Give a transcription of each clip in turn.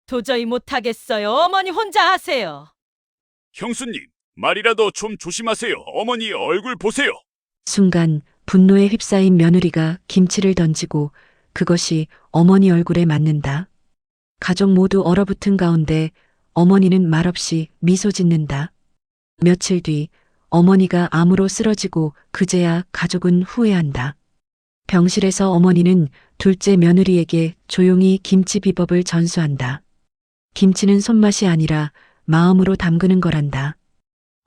도저히 못하겠어요. 어머니 혼자 하세요. 형수님, 말이라도 좀 조심하세요. 어머니 얼굴 보세요. 순간 분노에 휩싸인 며느리가 김치를 던지고 그것이 어머니 얼굴에 맞는다. 가족 모두 얼어붙은 가운데 어머니는 말없이 미소 짓는다. 며칠 뒤 어머니가 암으로 쓰러지고 그제야 가족은 후회한다. 병실에서 어머니는 둘째 며느리에게 조용히 김치 비법을 전수한다. 김치는 손맛이 아니라 마음으로 담그는 거란다.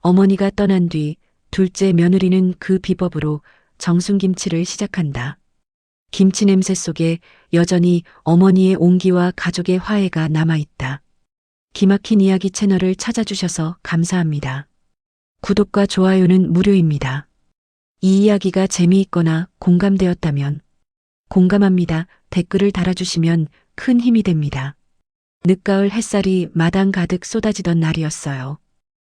어머니가 떠난 뒤 둘째 며느리는 그 비법으로 정순김치를 시작한다. 김치 냄새 속에 여전히 어머니의 온기와 가족의 화해가 남아있다. 기막힌 이야기 채널을 찾아주셔서 감사합니다. 구독과 좋아요는 무료입니다. 이 이야기가 재미있거나 공감되었다면 공감합니다. 댓글을 달아주시면 큰 힘이 됩니다. 늦가을 햇살이 마당 가득 쏟아지던 날이었어요.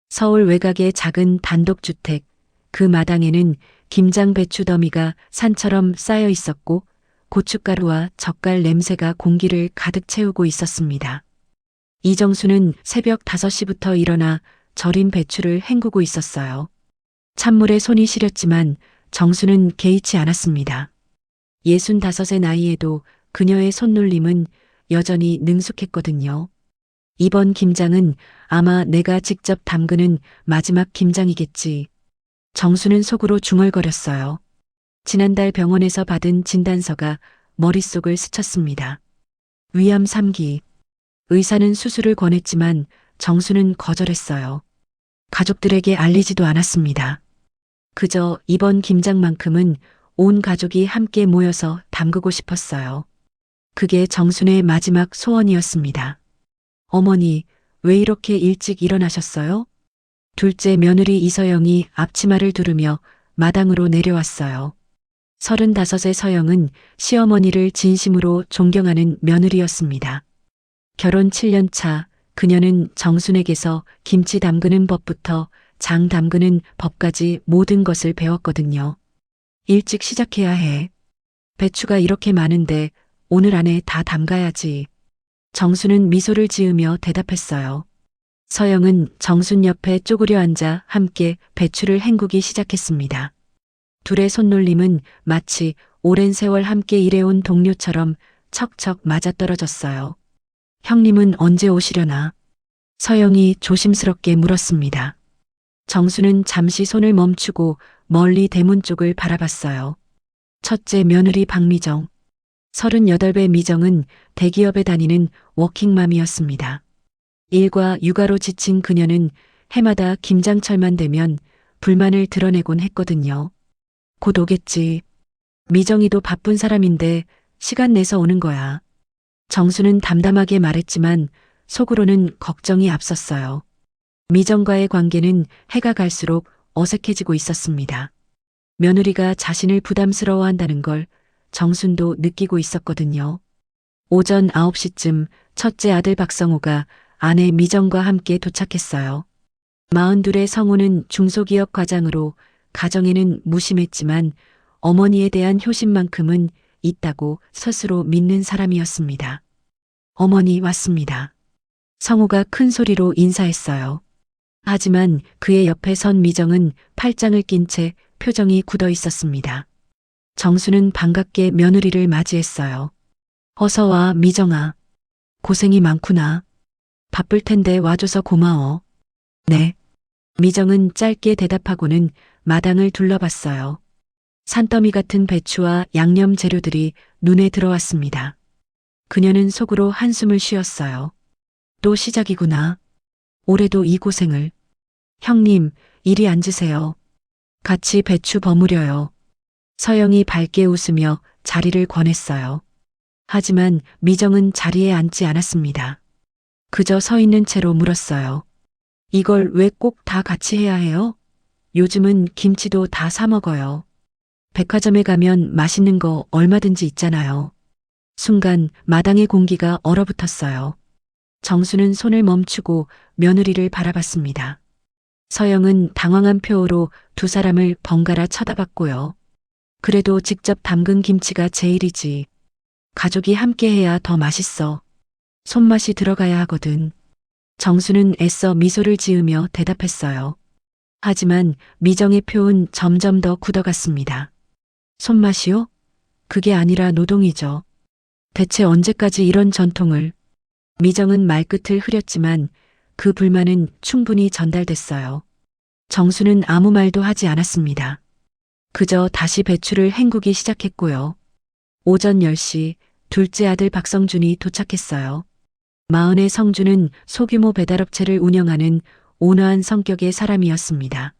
서울 외곽의 작은 단독주택, 그 마당에는 김장 배추 더미가 산처럼 쌓여 있었고 고춧가루와 젓갈 냄새가 공기를 가득 채우고 있었습니다. 이정수는 새벽 5시부터 일어나 절인 배추를 헹구고 있었어요. 찬물에 손이 시렸지만 정수는 개의치 않았습니다. 65의 나이에도 그녀의 손놀림은 여전히 능숙했거든요. 이번 김장은 아마 내가 직접 담그는 마지막 김장이겠지. 정수는 속으로 중얼거렸어요. 지난달 병원에서 받은 진단서가 머릿속을 스쳤습니다. 위암 3기. 의사는 수술을 권했지만 정수는 거절했어요. 가족들에게 알리지도 않았습니다. 그저 이번 김장만큼은 온 가족이 함께 모여서 담그고 싶었어요. 그게 정순의 마지막 소원이었습니다. 어머니, 왜 이렇게 일찍 일어나셨어요? 둘째 며느리 이서영이 앞치마를 두르며 마당으로 내려왔어요. 35의 서영은 시어머니를 진심으로 존경하는 며느리였습니다. 결혼 7년 차 그녀는 정순에게서 김치 담그는 법부터 장 담그는 법까지 모든 것을 배웠거든요. 일찍 시작해야 해. 배추가 이렇게 많은데 오늘 안에 다 담가야지. 정순은 미소를 지으며 대답했어요. 서영은 정순 옆에 쪼그려 앉아 함께 배추를 헹구기 시작했습니다. 둘의 손놀림은 마치 오랜 세월 함께 일해온 동료처럼 척척 맞아떨어졌어요. 형님은 언제 오시려나? 서영이 조심스럽게 물었습니다. 정수는 잠시 손을 멈추고 멀리 대문 쪽을 바라봤어요. 첫째 며느리 박미정. 38배 미정은 대기업에 다니는 워킹맘이었습니다. 일과 육아로 지친 그녀는 해마다 김장철만 되면 불만을 드러내곤 했거든요. 곧 오겠지. 미정이도 바쁜 사람인데 시간 내서 오는 거야. 정수는 담담하게 말했지만 속으로는 걱정이 앞섰어요. 미정과의 관계는 해가 갈수록 어색해지고 있었습니다. 며느리가 자신을 부담스러워한다는 걸 정순도 느끼고 있었거든요. 오전 9시쯤 첫째 아들 박성호가 아내 미정과 함께 도착했어요. 42의 성호는 중소기업 과장으로 가정에는 무심했지만 어머니에 대한 효심만큼은 있다고 스스로 믿는 사람이었습니다. 어머니 왔습니다. 성호가 큰 소리로 인사했어요. 하지만 그의 옆에 선 미정은 팔짱을 낀 채 표정이 굳어 있었습니다. 정수는 반갑게 며느리를 맞이했어요. 어서 와, 미정아. 고생이 많구나. 바쁠 텐데 와줘서 고마워. 네. 미정은 짧게 대답하고는 마당을 둘러봤어요. 산더미 같은 배추와 양념 재료들이 눈에 들어왔습니다. 그녀는 속으로 한숨을 쉬었어요. 또 시작이구나. 올해도 이 고생을. 형님, 이리 앉으세요. 같이 배추 버무려요. 서영이 밝게 웃으며 자리를 권했어요. 하지만 미정은 자리에 앉지 않았습니다. 그저 서 있는 채로 물었어요. 이걸 왜 꼭 다 같이 해야 해요? 요즘은 김치도 다 사 먹어요. 백화점에 가면 맛있는 거 얼마든지 있잖아요. 순간 마당의 공기가 얼어붙었어요. 정수는 손을 멈추고 며느리를 바라봤습니다. 서영은 당황한 표호로 두 사람을 번갈아 쳐다봤고요. 그래도 직접 담근 김치가 제일이지. 가족이 함께해야 더 맛있어. 손맛이 들어가야 하거든. 정수는 애써 미소를 지으며 대답했어요. 하지만 미정의 표은 점점 더 굳어갔습니다. 손맛이요? 그게 아니라 노동이죠. 대체 언제까지 이런 전통을? 미정은 말끝을 흐렸지만 그 불만은 충분히 전달됐어요. 정수는 아무 말도 하지 않았습니다. 그저 다시 배추를 헹구기 시작했고요. 오전 10시 둘째 아들 박성준이 도착했어요. 마흔의 성준은 소규모 배달업체를 운영하는 온화한 성격의 사람이었습니다.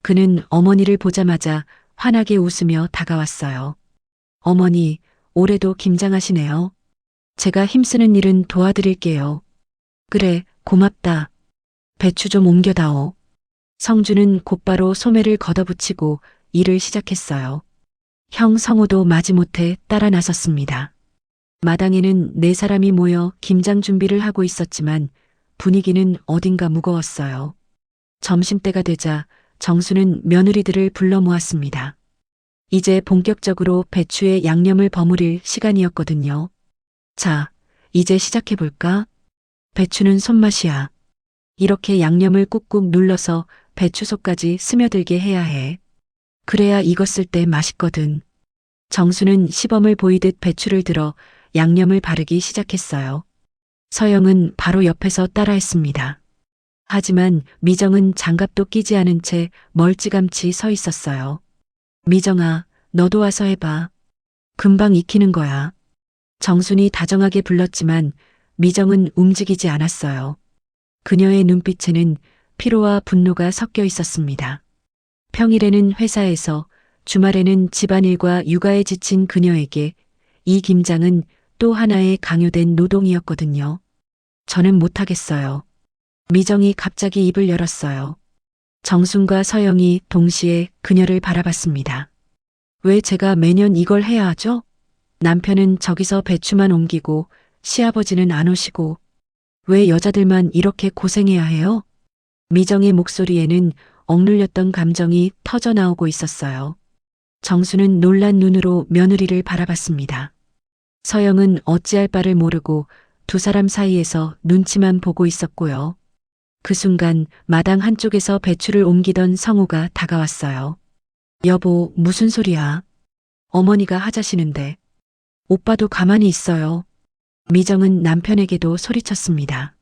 그는 어머니를 보자마자 환하게 웃으며 다가왔어요. 어머니, 올해도 김장하시네요. 제가 힘쓰는 일은 도와드릴게요. 그래, 고맙다. 배추 좀 옮겨다오. 성준은 곧바로 소매를 걷어붙이고 일을 시작했어요. 형 성호도 마지못해 따라 나섰습니다. 마당에는 네 사람이 모여 김장 준비를 하고 있었지만 분위기는 어딘가 무거웠어요. 점심때가 되자 정수는 며느리들을 불러 모았습니다. 이제 본격적으로 배추에 양념을 버무릴 시간이었거든요. 자, 이제 시작해볼까? 배추는 손맛이야. 이렇게 양념을 꾹꾹 눌러서 배추속까지 스며들게 해야 해. 그래야 익었을 때 맛있거든. 정수는 시범을 보이듯 배추를 들어 양념을 바르기 시작했어요. 서영은 바로 옆에서 따라했습니다. 하지만 미정은 장갑도 끼지 않은 채 멀찌감치 서 있었어요. 미정아, 너도 와서 해봐. 금방 익히는 거야. 정순이 다정하게 불렀지만 미정은 움직이지 않았어요. 그녀의 눈빛에는 피로와 분노가 섞여 있었습니다. 평일에는 회사에서, 주말에는 집안일과 육아에 지친 그녀에게 이 김장은 또 하나의 강요된 노동이었거든요. 저는 못하겠어요. 미정이 갑자기 입을 열었어요. 정순과 서영이 동시에 그녀를 바라봤습니다. 왜 제가 매년 이걸 해야 하죠? 남편은 저기서 배추만 옮기고 시아버지는 안 오시고 왜 여자들만 이렇게 고생해야 해요? 미정의 목소리에는 억눌렸던 감정이 터져 나오고 있었어요. 정수는 놀란 눈으로 며느리를 바라봤습니다. 서영은 어찌할 바를 모르고 두 사람 사이에서 눈치만 보고 있었고요. 그 순간 마당 한쪽에서 배추를 옮기던 성우가 다가왔어요. 여보, 무슨 소리야? 어머니가 하자시는데. 오빠도 가만히 있어요. 미정은 남편에게도 소리쳤습니다.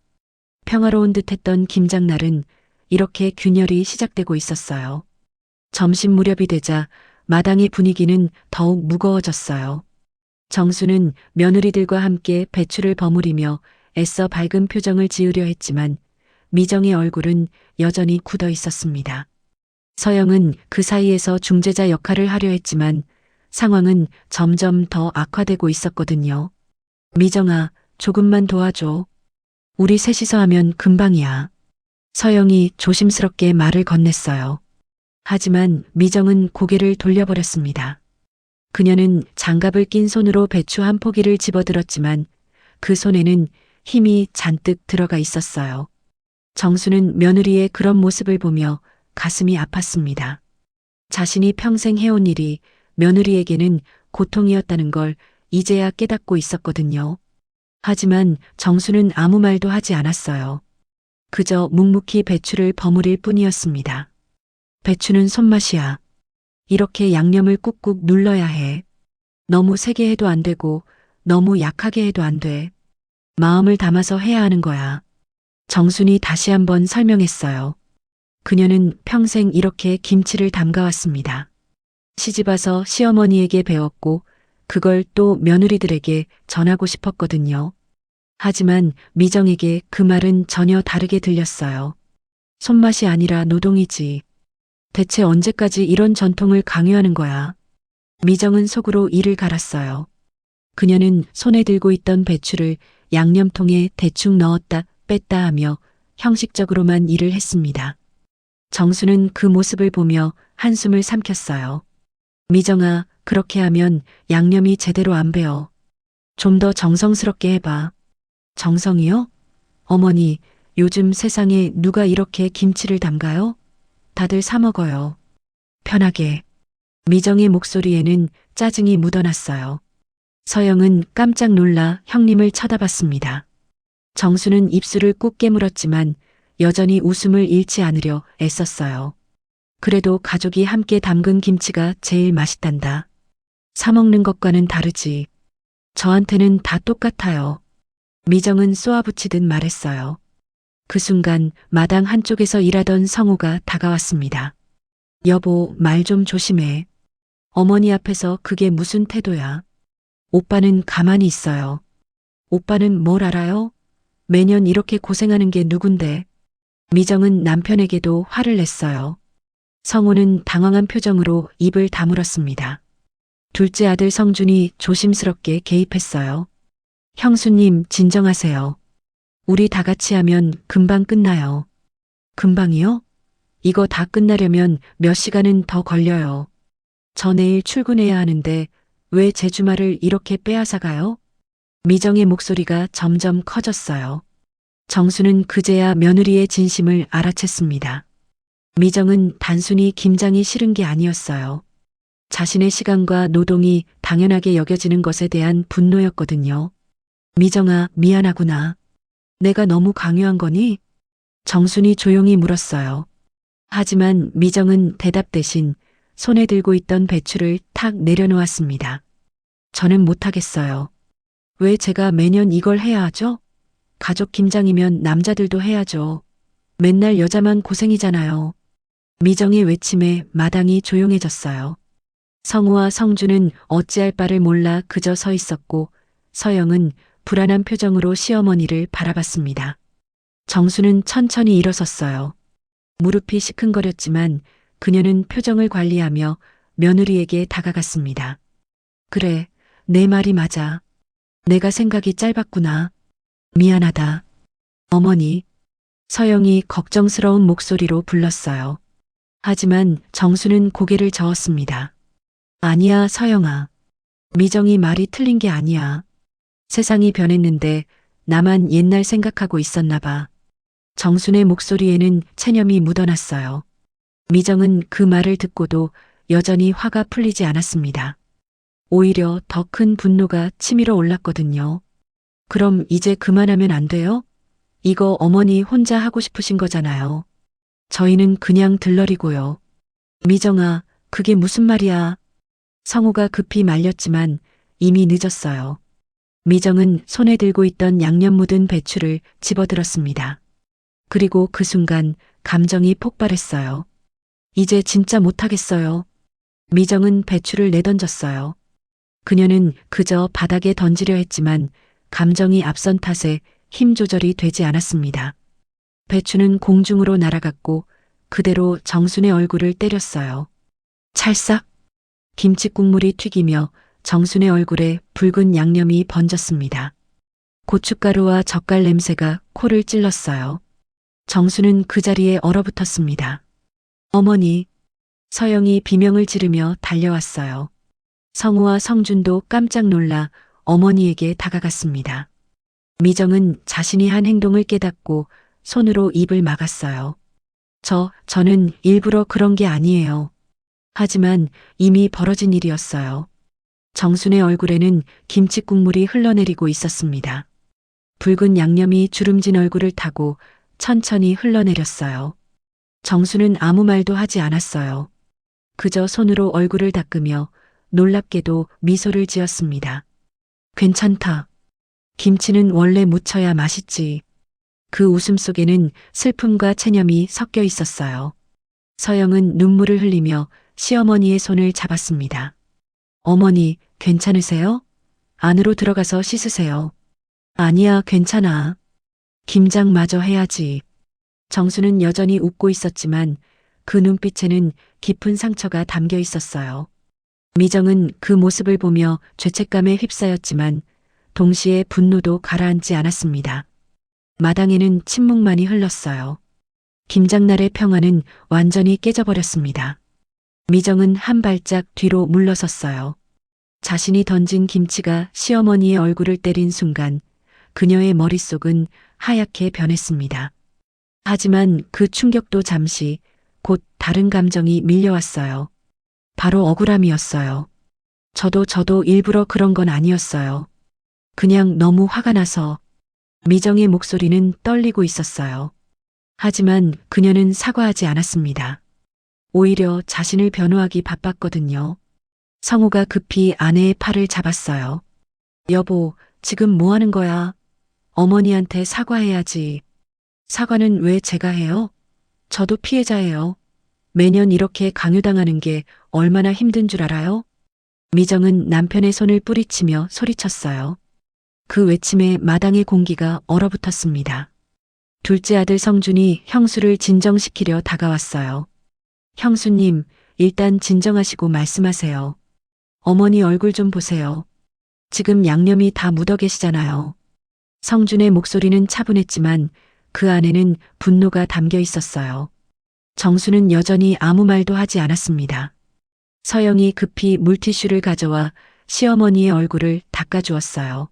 평화로운 듯했던 김장날은 이렇게 균열이 시작되고 있었어요. 점심 무렵이 되자 마당의 분위기는 더욱 무거워졌어요. 정수는 며느리들과 함께 배추를 버무리며 애써 밝은 표정을 지으려 했지만 미정의 얼굴은 여전히 굳어 있었습니다. 서영은 그 사이에서 중재자 역할을 하려 했지만 상황은 점점 더 악화되고 있었거든요. 미정아, 조금만 도와줘. 우리 셋이서 하면 금방이야. 서영이 조심스럽게 말을 건넸어요. 하지만 미정은 고개를 돌려버렸습니다. 그녀는 장갑을 낀 손으로 배추 한 포기를 집어들었지만 그 손에는 힘이 잔뜩 들어가 있었어요. 정수는 며느리의 그런 모습을 보며 가슴이 아팠습니다. 자신이 평생 해온 일이 며느리에게는 고통이었다는 걸 이제야 깨닫고 있었거든요. 하지만 정수는 아무 말도 하지 않았어요. 그저 묵묵히 배추를 버무릴 뿐이었습니다. 배추는 손맛이야. 이렇게 양념을 꾹꾹 눌러야 해. 너무 세게 해도 안 되고 너무 약하게 해도 안 돼. 마음을 담아서 해야 하는 거야. 정순이 다시 한번 설명했어요. 그녀는 평생 이렇게 김치를 담가왔습니다. 시집와서 시어머니에게 배웠고 그걸 또 며느리들에게 전하고 싶었거든요. 하지만 미정에게 그 말은 전혀 다르게 들렸어요. 손맛이 아니라 노동이지. 대체 언제까지 이런 전통을 강요하는 거야? 미정은 속으로 이를 갈았어요. 그녀는 손에 들고 있던 배추를 양념통에 대충 넣었다 뺐다 하며 형식적으로만 일을 했습니다. 정수는 그 모습을 보며 한숨을 삼켰어요. 미정아, 그렇게 하면 양념이 제대로 안 배어. 좀 더 정성스럽게 해봐. 정성이요? 어머니, 요즘 세상에 누가 이렇게 김치를 담가요? 다들 사 먹어요. 편하게. 미정의 목소리에는 짜증이 묻어났어요. 서영은 깜짝 놀라 형님을 쳐다봤습니다. 정수는 입술을 꾹 깨물었지만 여전히 웃음을 잃지 않으려 애썼어요. 그래도 가족이 함께 담근 김치가 제일 맛있단다. 사 먹는 것과는 다르지. 저한테는 다 똑같아요. 미정은 쏘아붙이듯 말했어요. 그 순간 마당 한쪽에서 일하던 성우가 다가왔습니다. 여보, 말 좀 조심해. 어머니 앞에서 그게 무슨 태도야. 오빠는 가만히 있어요. 오빠는 뭘 알아요? 매년 이렇게 고생하는 게 누군데. 미정은 남편에게도 화를 냈어요. 성우는 당황한 표정으로 입을 다물었습니다. 둘째 아들 성준이 조심스럽게 개입했어요. 형수님, 진정하세요. 우리 다 같이 하면 금방 끝나요. 금방이요? 이거 다 끝나려면 몇 시간은 더 걸려요. 저 내일 출근해야 하는데 왜 제 주말을 이렇게 빼앗아가요? 미정의 목소리가 점점 커졌어요. 정수는 그제야 며느리의 진심을 알아챘습니다. 미정은 단순히 김장이 싫은 게 아니었어요. 자신의 시간과 노동이 당연하게 여겨지는 것에 대한 분노였거든요. 미정아, 미안하구나. 내가 너무 강요한 거니? 정순이 조용히 물었어요. 하지만 미정은 대답 대신 손에 들고 있던 배추를 탁 내려놓았습니다. 저는 못하겠어요. 왜 제가 매년 이걸 해야 하죠? 가족 김장이면 남자들도 해야죠. 맨날 여자만 고생이잖아요. 미정의 외침에 마당이 조용해졌어요. 성우와 성주는 어찌할 바를 몰라 그저 서 있었고 서영은 불안한 표정으로 시어머니를 바라봤습니다. 정수는 천천히 일어섰어요. 무릎이 시큰거렸지만 그녀는 표정을 관리하며 며느리에게 다가갔습니다. 그래, 내 말이 맞아. 내가 생각이 짧았구나. 미안하다. 어머니. 서영이 걱정스러운 목소리로 불렀어요. 하지만 정수는 고개를 저었습니다. 아니야, 서영아. 미정이 말이 틀린 게 아니야. 세상이 변했는데 나만 옛날 생각하고 있었나 봐. 정순의 목소리에는 체념이 묻어났어요. 미정은 그 말을 듣고도 여전히 화가 풀리지 않았습니다. 오히려 더 큰 분노가 치밀어 올랐거든요. 그럼 이제 그만하면 안 돼요? 이거 어머니 혼자 하고 싶으신 거잖아요. 저희는 그냥 들러리고요. 미정아, 그게 무슨 말이야? 성우가 급히 말렸지만 이미 늦었어요. 미정은 손에 들고 있던 양념 묻은 배추를 집어들었습니다. 그리고 그 순간 감정이 폭발했어요. 이제 진짜 못하겠어요. 미정은 배추를 내던졌어요. 그녀는 그저 바닥에 던지려 했지만 감정이 앞선 탓에 힘 조절이 되지 않았습니다. 배추는 공중으로 날아갔고 그대로 정순의 얼굴을 때렸어요. 찰싹! 김치 국물이 튀기며 정순의 얼굴에 붉은 양념이 번졌습니다. 고춧가루와 젓갈 냄새가 코를 찔렀어요. 정수는 그 자리에 얼어붙었습니다. 어머니. 서영이 비명을 지르며 달려왔어요. 성우와 성준도 깜짝 놀라 어머니에게 다가갔습니다. 미정은 자신이 한 행동을 깨닫고 손으로 입을 막았어요. 저는 일부러 그런 게 아니에요. 하지만 이미 벌어진 일이었어요. 정순의 얼굴에는 김치 국물이 흘러내리고 있었습니다. 붉은 양념이 주름진 얼굴을 타고 천천히 흘러내렸어요. 정수는 아무 말도 하지 않았어요. 그저 손으로 얼굴을 닦으며 놀랍게도 미소를 지었습니다. 괜찮다. 김치는 원래 묻혀야 맛있지. 그 웃음 속에는 슬픔과 체념이 섞여 있었어요. 서영은 눈물을 흘리며 시어머니의 손을 잡았습니다. 어머니, 괜찮으세요? 안으로 들어가서 씻으세요. 아니야, 괜찮아. 김장마저 해야지. 정수는 여전히 웃고 있었지만 그 눈빛에는 깊은 상처가 담겨 있었어요. 미정은 그 모습을 보며 죄책감에 휩싸였지만 동시에 분노도 가라앉지 않았습니다. 마당에는 침묵만이 흘렀어요. 김장날의 평화는 완전히 깨져버렸습니다. 미정은 한 발짝 뒤로 물러섰어요. 자신이 던진 김치가 시어머니의 얼굴을 때린 순간 그녀의 머릿속은 하얗게 변했습니다. 하지만 그 충격도 잠시 곧 다른 감정이 밀려왔어요. 바로 억울함이었어요. 저도 일부러 그런 건 아니었어요. 그냥 너무 화가 나서. 미정의 목소리는 떨리고 있었어요. 하지만 그녀는 사과하지 않았습니다. 오히려 자신을 변호하기 바빴거든요. 성우가 급히 아내의 팔을 잡았어요. 여보, 지금 뭐 하는 거야? 어머니한테 사과해야지. 사과는 왜 제가 해요? 저도 피해자예요. 매년 이렇게 강요당하는 게 얼마나 힘든 줄 알아요? 미정은 남편의 손을 뿌리치며 소리쳤어요. 그 외침에 마당의 공기가 얼어붙었습니다. 둘째 아들 성준이 형수를 진정시키려 다가왔어요. 형수님, 일단 진정하시고 말씀하세요. 어머니 얼굴 좀 보세요. 지금 양념이 다 묻어 계시잖아요. 성준의 목소리는 차분했지만 그 안에는 분노가 담겨 있었어요. 정수는 여전히 아무 말도 하지 않았습니다. 서영이 급히 물티슈를 가져와 시어머니의 얼굴을 닦아주었어요.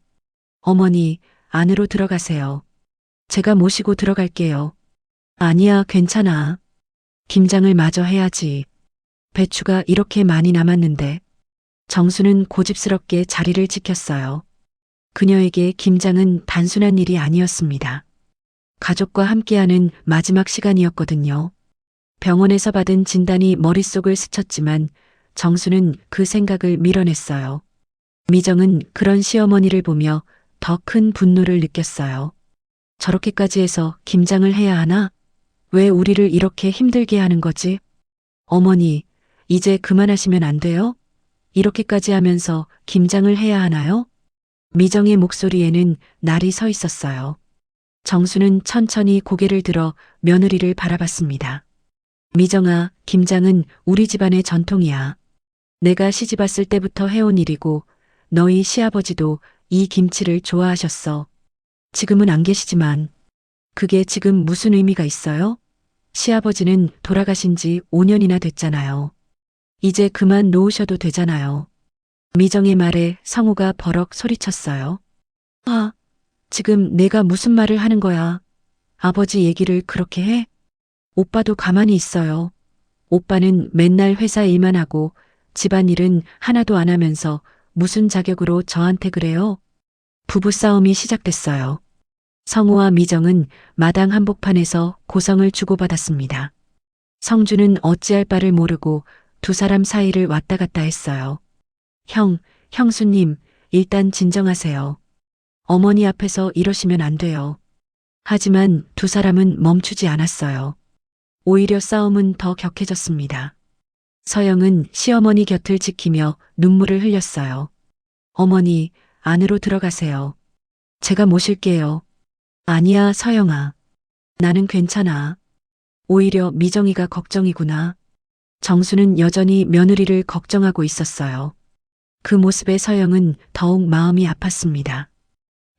어머니, 안으로 들어가세요. 제가 모시고 들어갈게요. 아니야, 괜찮아. 김장을 마저 해야지. 배추가 이렇게 많이 남았는데. 정수는 고집스럽게 자리를 지켰어요. 그녀에게 김장은 단순한 일이 아니었습니다. 가족과 함께하는 마지막 시간이었거든요. 병원에서 받은 진단이 머릿속을 스쳤지만 정수는 그 생각을 밀어냈어요. 미정은 그런 시어머니를 보며 더 큰 분노를 느꼈어요. 저렇게까지 해서 김장을 해야 하나? 왜 우리를 이렇게 힘들게 하는 거지? 어머니, 이제 그만하시면 안 돼요? 이렇게까지 하면서 김장을 해야 하나요? 미정의 목소리에는 날이 서 있었어요. 정수는 천천히 고개를 들어 며느리를 바라봤습니다. 미정아, 김장은 우리 집안의 전통이야. 내가 시집 왔을 때부터 해온 일이고 너희 시아버지도 이 김치를 좋아하셨어. 지금은 안 계시지만 그게 지금 무슨 의미가 있어요? 시아버지는 돌아가신 지 5년이나 됐잖아요. 이제 그만 놓으셔도 되잖아요. 미정의 말에 성우가 버럭 소리쳤어요. 아, 지금 내가 무슨 말을 하는 거야? 아버지 얘기를 그렇게 해? 오빠도 가만히 있어요. 오빠는 맨날 회사 일만 하고 집안일은 하나도 안 하면서 무슨 자격으로 저한테 그래요? 부부싸움이 시작됐어요. 성우와 미정은 마당 한복판에서 고성을 주고받았습니다. 성주는 어찌할 바를 모르고 두 사람 사이를 왔다 갔다 했어요. 형수님, 일단 진정하세요. 어머니 앞에서 이러시면 안 돼요. 하지만 두 사람은 멈추지 않았어요. 오히려 싸움은 더 격해졌습니다. 서영은 시어머니 곁을 지키며 눈물을 흘렸어요. 어머니, 안으로 들어가세요. 제가 모실게요. 아니야, 서영아. 나는 괜찮아. 오히려 미정이가 걱정이구나. 정수는 여전히 며느리를 걱정하고 있었어요. 그 모습에 서영은 더욱 마음이 아팠습니다.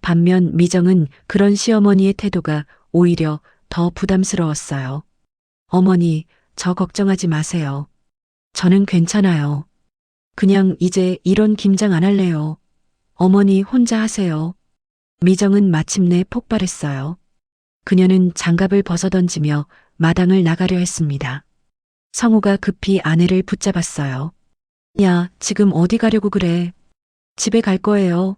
반면 미정은 그런 시어머니의 태도가 오히려 더 부담스러웠어요. 어머니, 저 걱정하지 마세요. 저는 괜찮아요. 그냥 이제 이런 김장 안 할래요. 어머니 혼자 하세요. 미정은 마침내 폭발했어요. 그녀는 장갑을 벗어던지며 마당을 나가려 했습니다. 성우가 급히 아내를 붙잡았어요. 야, 지금 어디 가려고 그래? 집에 갈 거예요.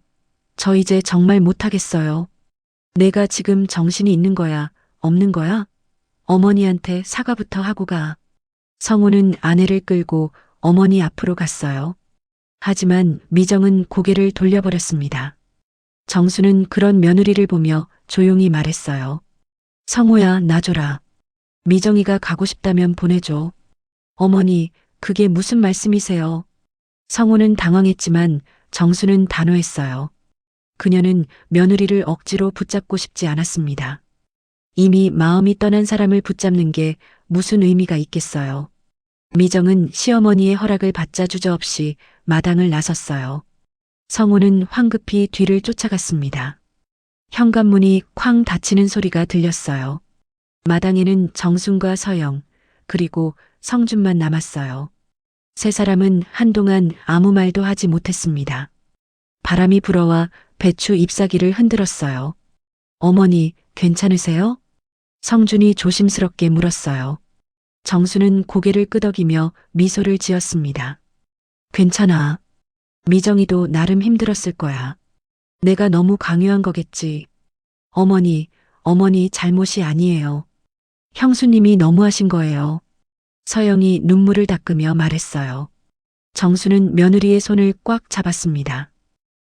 저 이제 정말 못하겠어요. 내가 지금 정신이 있는 거야, 없는 거야? 어머니한테 사과부터 하고 가. 성우는 아내를 끌고 어머니 앞으로 갔어요. 하지만 미정은 고개를 돌려버렸습니다. 정수는 그런 며느리를 보며 조용히 말했어요. 성우야, 놔줘라. 미정이가 가고 싶다면 보내줘. 어머니, 그게 무슨 말씀이세요? 성우는 당황했지만 정수는 단호했어요. 그녀는 며느리를 억지로 붙잡고 싶지 않았습니다. 이미 마음이 떠난 사람을 붙잡는 게 무슨 의미가 있겠어요. 미정은 시어머니의 허락을 받자 주저없이 마당을 나섰어요. 성우는 황급히 뒤를 쫓아갔습니다. 현관문이 쾅 닫히는 소리가 들렸어요. 마당에는 정순과 서영, 그리고 성준만 남았어요. 세 사람은 한동안 아무 말도 하지 못했습니다. 바람이 불어와 배추 잎사귀를 흔들었어요. 어머니, 괜찮으세요? 성준이 조심스럽게 물었어요. 정수는 고개를 끄덕이며 미소를 지었습니다. 괜찮아. 미정이도 나름 힘들었을 거야. 내가 너무 강요한 거겠지. 어머니 잘못이 아니에요. 형수님이 너무하신 거예요. 서영이 눈물을 닦으며 말했어요. 정수는 며느리의 손을 꽉 잡았습니다.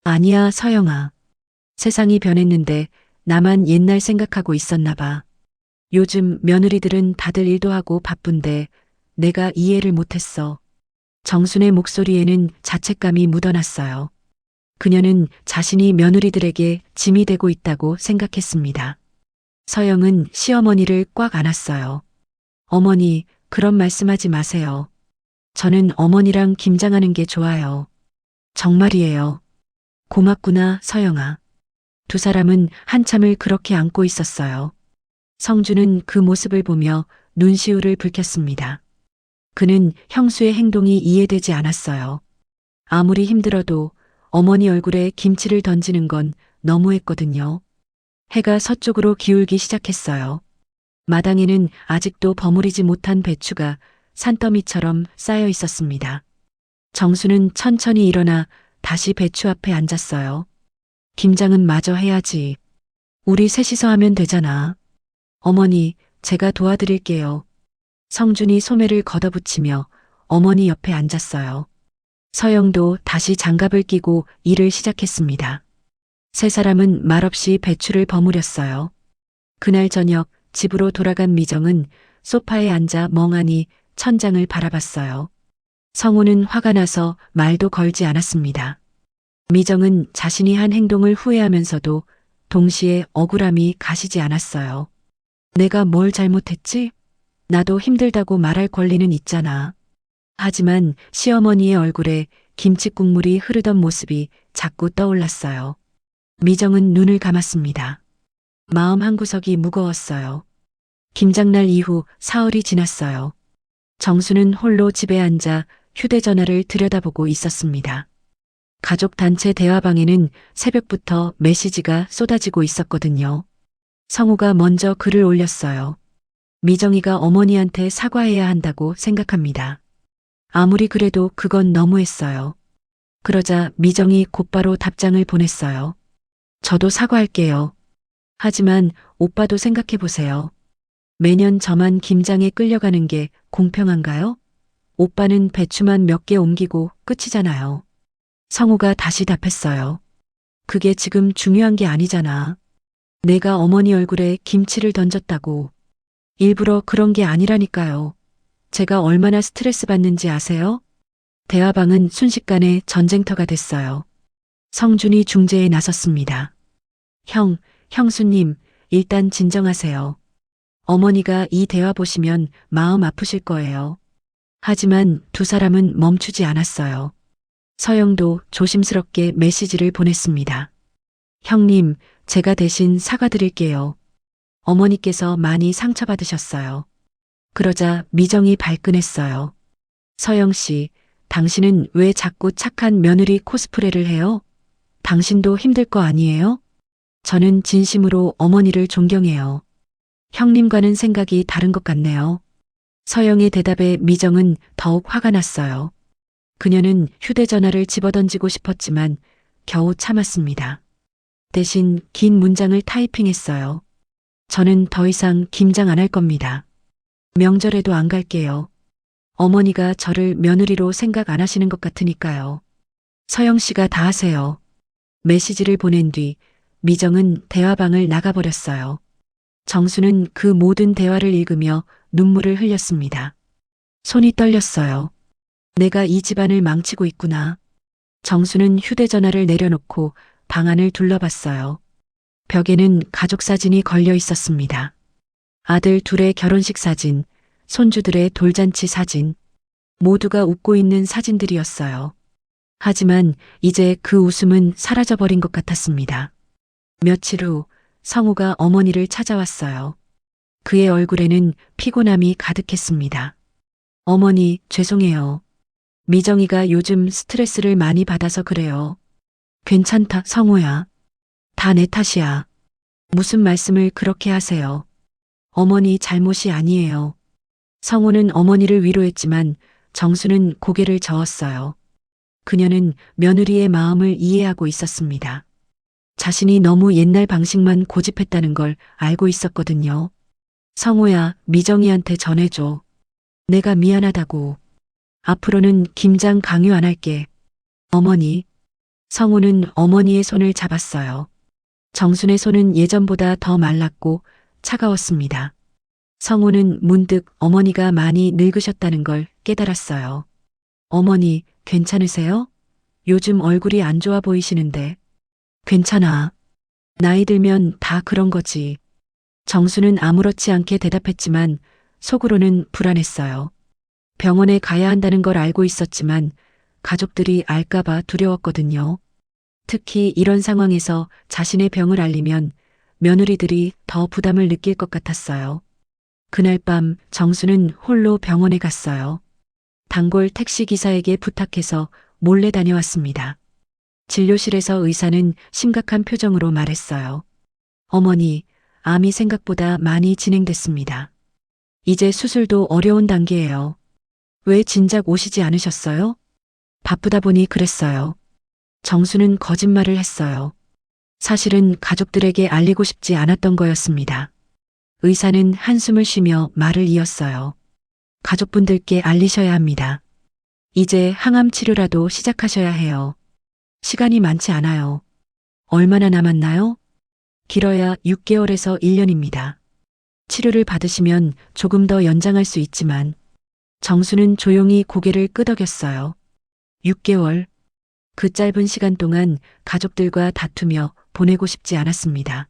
아니야, 서영아. 세상이 변했는데 나만 옛날 생각하고 있었나 봐. 요즘 며느리들은 다들 일도 하고 바쁜데 내가 이해를 못했어. 정순의 목소리에는 자책감이 묻어났어요. 그녀는 자신이 며느리들에게 짐이 되고 있다고 생각했습니다. 서영은 시어머니를 꽉 안았어요. 어머니, 그런 말씀하지 마세요. 저는 어머니랑 김장하는 게 좋아요. 정말이에요. 고맙구나, 서영아. 두 사람은 한참을 그렇게 안고 있었어요. 성주는 그 모습을 보며 눈시울을 붉혔습니다. 그는 형수의 행동이 이해되지 않았어요. 아무리 힘들어도 어머니 얼굴에 김치를 던지는 건 너무했거든요. 해가 서쪽으로 기울기 시작했어요. 마당에는 아직도 버무리지 못한 배추가 산더미처럼 쌓여 있었습니다. 정수는 천천히 일어나 다시 배추 앞에 앉았어요. 김장은 마저 해야지. 우리 셋이서 하면 되잖아. 어머니, 제가 도와드릴게요. 성준이 소매를 걷어붙이며 어머니 옆에 앉았어요. 서영도 다시 장갑을 끼고 일을 시작했습니다. 세 사람은 말없이 배추를 버무렸어요. 그날 저녁 집으로 돌아간 미정은 소파에 앉아 멍하니 천장을 바라봤어요. 성우는 화가 나서 말도 걸지 않았습니다. 미정은 자신이 한 행동을 후회하면서도 동시에 억울함이 가시지 않았어요. 내가 뭘 잘못했지? 나도 힘들다고 말할 권리는 있잖아. 하지만 시어머니의 얼굴에 김치 국물이 흐르던 모습이 자꾸 떠올랐어요. 미정은 눈을 감았습니다. 마음 한구석이 무거웠어요. 김장날 이후 사흘이 지났어요. 정수는 홀로 집에 앉아 휴대전화를 들여다보고 있었습니다. 가족 단체 대화방에는 새벽부터 메시지가 쏟아지고 있었거든요. 성우가 먼저 글을 올렸어요. 미정이가 어머니한테 사과해야 한다고 생각합니다. 아무리 그래도 그건 너무했어요. 그러자 미정이 곧바로 답장을 보냈어요. 저도 사과할게요. 하지만 오빠도 생각해보세요. 매년 저만 김장에 끌려가는 게 공평한가요? 오빠는 배추만 몇 개 옮기고 끝이잖아요. 성우가 다시 답했어요. 그게 지금 중요한 게 아니잖아. 내가 어머니 얼굴에 김치를 던졌다고. 일부러 그런 게 아니라니까요. 제가 얼마나 스트레스 받는지 아세요? 대화방은 순식간에 전쟁터가 됐어요. 성준이 중재에 나섰습니다. 형수님, 일단 진정하세요. 어머니가 이 대화 보시면 마음 아프실 거예요. 하지만 두 사람은 멈추지 않았어요. 서영도 조심스럽게 메시지를 보냈습니다. 형님, 제가 대신 사과드릴게요. 어머니께서 많이 상처받으셨어요. 그러자 미정이 발끈했어요. 서영 씨, 당신은 왜 자꾸 착한 며느리 코스프레를 해요? 당신도 힘들 거 아니에요? 저는 진심으로 어머니를 존경해요. 형님과는 생각이 다른 것 같네요. 서영의 대답에 미정은 더욱 화가 났어요. 그녀는 휴대전화를 집어던지고 싶었지만 겨우 참았습니다. 대신 긴 문장을 타이핑했어요. 저는 더 이상 김장 안 할 겁니다. 명절에도 안 갈게요. 어머니가 저를 며느리로 생각 안 하시는 것 같으니까요. 서영 씨가 다 하세요. 메시지를 보낸 뒤 미정은 대화방을 나가버렸어요. 정수는 그 모든 대화를 읽으며 눈물을 흘렸습니다. 손이 떨렸어요. 내가 이 집안을 망치고 있구나. 정수는 휴대전화를 내려놓고 방 안을 둘러봤어요. 벽에는 가족 사진이 걸려 있었습니다. 아들 둘의 결혼식 사진, 손주들의 돌잔치 사진, 모두가 웃고 있는 사진들이었어요. 하지만 이제 그 웃음은 사라져버린 것 같았습니다. 며칠 후 성우가 어머니를 찾아왔어요. 그의 얼굴에는 피곤함이 가득했습니다. 어머니, 죄송해요. 미정이가 요즘 스트레스를 많이 받아서 그래요. 괜찮다, 성우야. 다 내 탓이야. 무슨 말씀을 그렇게 하세요. 어머니 잘못이 아니에요. 성우는 어머니를 위로했지만 정수는 고개를 저었어요. 그녀는 며느리의 마음을 이해하고 있었습니다. 자신이 너무 옛날 방식만 고집했다는 걸 알고 있었거든요. 성호야, 미정이한테 전해줘. 내가 미안하다고. 앞으로는 김장 강요 안 할게. 어머니. 성호는 어머니의 손을 잡았어요. 정순의 손은 예전보다 더 말랐고 차가웠습니다. 성호는 문득 어머니가 많이 늙으셨다는 걸 깨달았어요. 어머니, 괜찮으세요? 요즘 얼굴이 안 좋아 보이시는데. 괜찮아. 나이 들면 다 그런 거지. 정수는 아무렇지 않게 대답했지만 속으로는 불안했어요. 병원에 가야 한다는 걸 알고 있었지만 가족들이 알까봐 두려웠거든요. 특히 이런 상황에서 자신의 병을 알리면 며느리들이 더 부담을 느낄 것 같았어요. 그날 밤 정수는 홀로 병원에 갔어요. 단골 택시기사에게 부탁해서 몰래 다녀왔습니다. 진료실에서 의사는 심각한 표정으로 말했어요. 어머니, 암이 생각보다 많이 진행됐습니다. 이제 수술도 어려운 단계예요. 왜 진작 오시지 않으셨어요? 바쁘다 보니 그랬어요. 정수는 거짓말을 했어요. 사실은 가족들에게 알리고 싶지 않았던 거였습니다. 의사는 한숨을 쉬며 말을 이었어요. 가족분들께 알리셔야 합니다. 이제 항암 치료라도 시작하셔야 해요. 시간이 많지 않아요. 얼마나 남았나요? 길어야 6개월에서 1년입니다. 치료를 받으시면 조금 더 연장할 수 있지만 정수는 조용히 고개를 끄덕였어요. 6개월. 그 짧은 시간 동안 가족들과 다투며 보내고 싶지 않았습니다.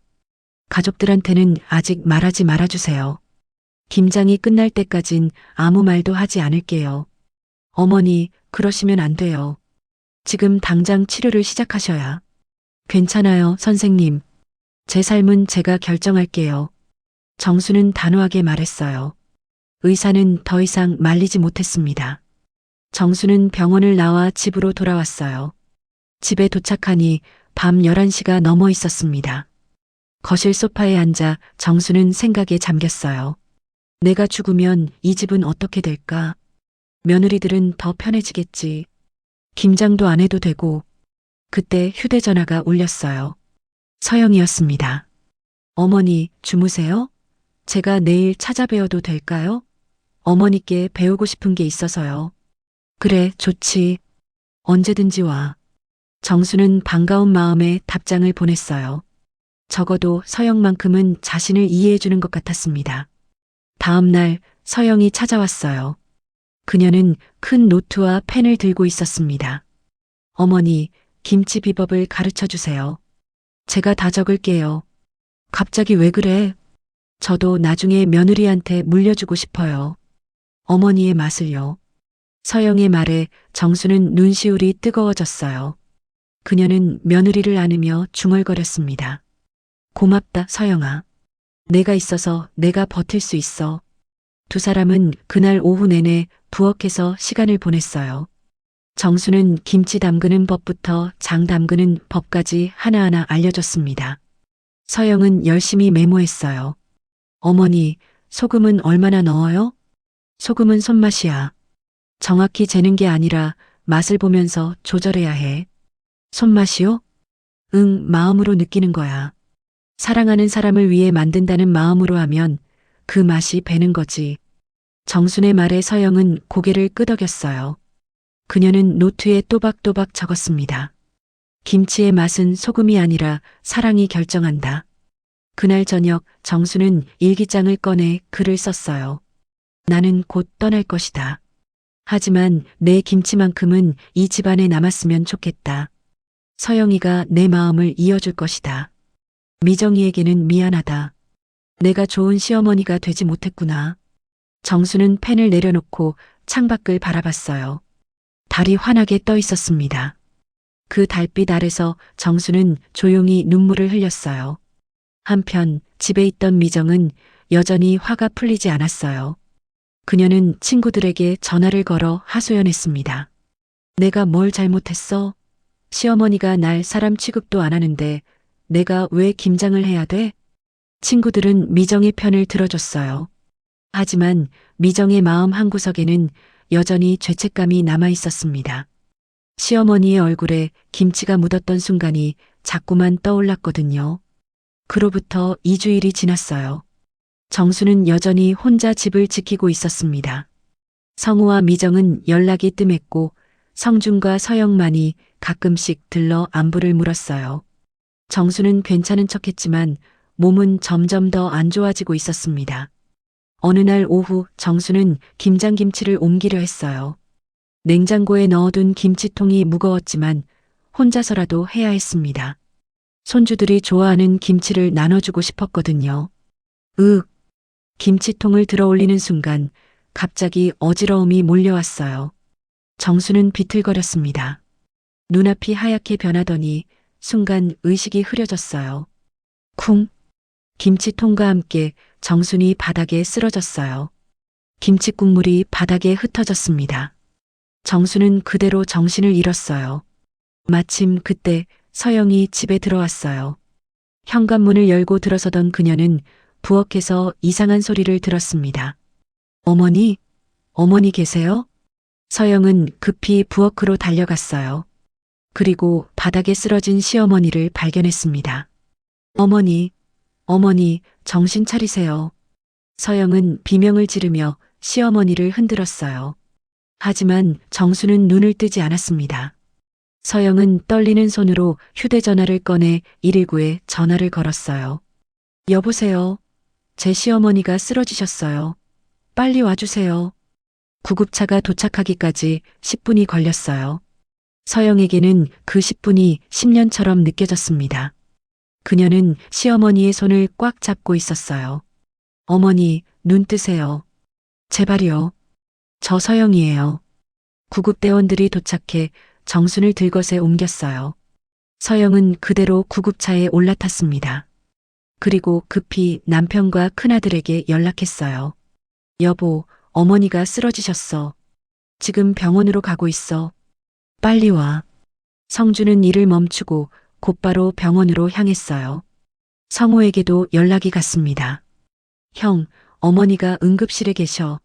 가족들한테는 아직 말하지 말아주세요. 김장이 끝날 때까진 아무 말도 하지 않을게요. 어머니, 그러시면 안 돼요. 지금 당장 치료를 시작하셔야. 괜찮아요, 선생님. 제 삶은 제가 결정할게요. 정수는 단호하게 말했어요. 의사는 더 이상 말리지 못했습니다. 정수는 병원을 나와 집으로 돌아왔어요. 집에 도착하니 밤 11시가 넘어 있었습니다. 거실 소파에 앉아 정수는 생각에 잠겼어요. 내가 죽으면 이 집은 어떻게 될까? 며느리들은 더 편해지겠지. 김장도 안 해도 되고. 그때 휴대전화가 울렸어요. 서영이었습니다. 어머니, 주무세요? 제가 내일 찾아뵈어도 될까요? 어머니께 배우고 싶은 게 있어서요. 그래, 좋지. 언제든지 와. 정수는 반가운 마음에 답장을 보냈어요. 적어도 서영만큼은 자신을 이해해주는 것 같았습니다. 다음 날 서영이 찾아왔어요. 그녀는 큰 노트와 펜을 들고 있었습니다. 어머니, 김치 비법을 가르쳐 주세요. 제가 다 적을게요. 갑자기 왜 그래? 저도 나중에 며느리한테 물려주고 싶어요. 어머니의 맛을요. 서영의 말에 정수는 눈시울이 뜨거워졌어요. 그녀는 며느리를 안으며 중얼거렸습니다. 고맙다, 서영아. 내가 있어서 내가 버틸 수 있어. 두 사람은 그날 오후 내내 부엌에서 시간을 보냈어요. 정수는 김치 담그는 법부터 장 담그는 법까지 하나하나 알려줬습니다. 서영은 열심히 메모했어요. 어머니, 소금은 얼마나 넣어요? 소금은 손맛이야. 정확히 재는 게 아니라 맛을 보면서 조절해야 해. 손맛이요? 응, 마음으로 느끼는 거야. 사랑하는 사람을 위해 만든다는 마음으로 하면 그 맛이 배는 거지. 정순의 말에 서영은 고개를 끄덕였어요. 그녀는 노트에 또박또박 적었습니다. 김치의 맛은 소금이 아니라 사랑이 결정한다. 그날 저녁 정수는 일기장을 꺼내 글을 썼어요. 나는 곧 떠날 것이다. 하지만 내 김치만큼은 이 집안에 남았으면 좋겠다. 서영이가 내 마음을 이어줄 것이다. 미정이에게는 미안하다. 내가 좋은 시어머니가 되지 못했구나. 정수는 펜을 내려놓고 창밖을 바라봤어요. 달이 환하게 떠 있었습니다. 그 달빛 아래서 정수는 조용히 눈물을 흘렸어요. 한편 집에 있던 미정은 여전히 화가 풀리지 않았어요. 그녀는 친구들에게 전화를 걸어 하소연했습니다. 내가 뭘 잘못했어? 시어머니가 날 사람 취급도 안 하는데 내가 왜 김장을 해야 돼? 친구들은 미정의 편을 들어줬어요. 하지만 미정의 마음 한구석에는 여전히 죄책감이 남아 있었습니다. 시어머니의 얼굴에 김치가 묻었던 순간이 자꾸만 떠올랐거든요. 그로부터 2주일이 지났어요. 정수는 여전히 혼자 집을 지키고 있었습니다. 성우와 미정은 연락이 뜸했고 성준과 서영만이 가끔씩 들러 안부를 물었어요. 정수는 괜찮은 척했지만 몸은 점점 더 안 좋아지고 있었습니다. 어느 날 오후 정수는 김장김치를 옮기려 했어요. 냉장고에 넣어둔 김치통이 무거웠지만 혼자서라도 해야 했습니다. 손주들이 좋아하는 김치를 나눠주고 싶었거든요. 김치통을 들어 올리는 순간 갑자기 어지러움이 몰려왔어요. 정수는 비틀거렸습니다. 눈앞이 하얗게 변하더니 순간 의식이 흐려졌어요. 쿵! 김치통과 함께 정순이 바닥에 쓰러졌어요. 김치 국물이 바닥에 흩어졌습니다. 정수는 그대로 정신을 잃었어요. 마침 그때 서영이 집에 들어왔어요. 현관문을 열고 들어서던 그녀는 부엌에서 이상한 소리를 들었습니다. 어머니 계세요? 서영은 급히 부엌으로 달려갔어요. 그리고 바닥에 쓰러진 시어머니를 발견했습니다. 어머니, 정신 차리세요. 서영은 비명을 지르며 시어머니를 흔들었어요. 하지만 정수는 눈을 뜨지 않았습니다. 서영은 떨리는 손으로 휴대전화를 꺼내 119에 전화를 걸었어요. 여보세요. 제 시어머니가 쓰러지셨어요. 빨리 와주세요. 구급차가 도착하기까지 10분이 걸렸어요. 서영에게는 그 10분이 10년처럼 느껴졌습니다. 그녀는 시어머니의 손을 꽉 잡고 있었어요. 어머니, 눈 뜨세요. 제발요. 저 서영이에요. 구급대원들이 도착해 정순을 들것에 옮겼어요. 서영은 그대로 구급차에 올라탔습니다. 그리고 급히 남편과 큰아들에게 연락했어요. 여보, 어머니가 쓰러지셨어. 지금 병원으로 가고 있어. 빨리 와. 성주는 일을 멈추고 곧바로 병원으로 향했어요. 성호에게도 연락이 갔습니다. 형, 어머니가 응급실에 계셔.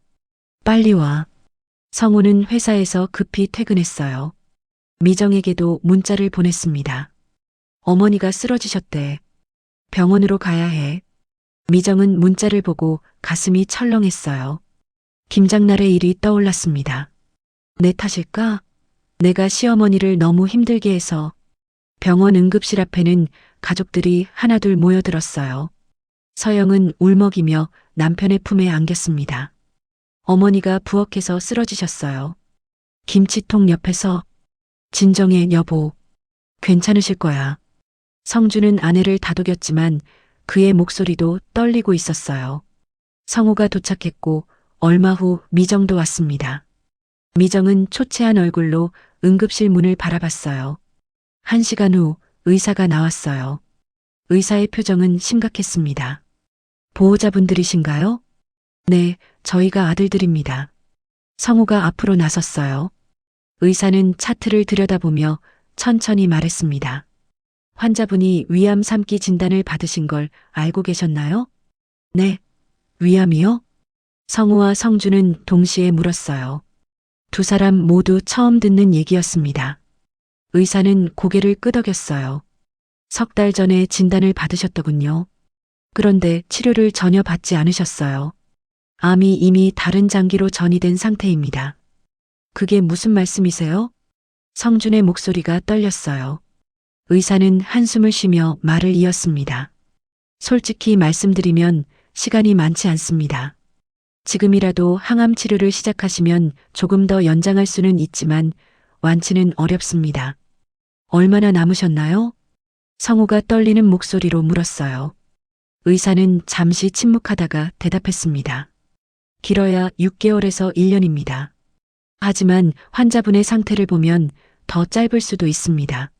빨리 와. 성호는 회사에서 급히 퇴근했어요. 미정에게도 문자를 보냈습니다. 어머니가 쓰러지셨대. 병원으로 가야 해. 미정은 문자를 보고 가슴이 철렁했어요. 김장날의 일이 떠올랐습니다. 내 탓일까? 내가 시어머니를 너무 힘들게 해서. 병원 응급실 앞에는 가족들이 하나둘 모여들었어요. 서영은 울먹이며 남편의 품에 안겼습니다. 어머니가 부엌에서 쓰러지셨어요. 김치통 옆에서. 진정해, 여보. 괜찮으실 거야. 성주는 아내를 다독였지만 그의 목소리도 떨리고 있었어요. 성우가 도착했고 얼마 후 미정도 왔습니다. 미정은 초췌한 얼굴로 응급실 문을 바라봤어요. 1시간 후 의사가 나왔어요. 의사의 표정은 심각했습니다. 보호자분들이신가요? 네, 저희가 아들들입니다. 성우가 앞으로 나섰어요. 의사는 차트를 들여다보며 천천히 말했습니다. 환자분이 위암 3기 진단을 받으신 걸 알고 계셨나요? 네. 위암이요? 성우와 성주는 동시에 물었어요. 두 사람 모두 처음 듣는 얘기였습니다. 의사는 고개를 끄덕였어요. 3달 전에 진단을 받으셨더군요. 그런데 치료를 전혀 받지 않으셨어요. 암이 이미 다른 장기로 전이된 상태입니다. 그게 무슨 말씀이세요? 성준의 목소리가 떨렸어요. 의사는 한숨을 쉬며 말을 이었습니다. 솔직히 말씀드리면 시간이 많지 않습니다. 지금이라도 항암 치료를 시작하시면 조금 더 연장할 수는 있지만 완치는 어렵습니다. 얼마나 남으셨나요? 성우가 떨리는 목소리로 물었어요. 의사는 잠시 침묵하다가 대답했습니다. 길어야 6개월에서 1년입니다. 하지만 환자분의 상태를 보면 더 짧을 수도 있습니다.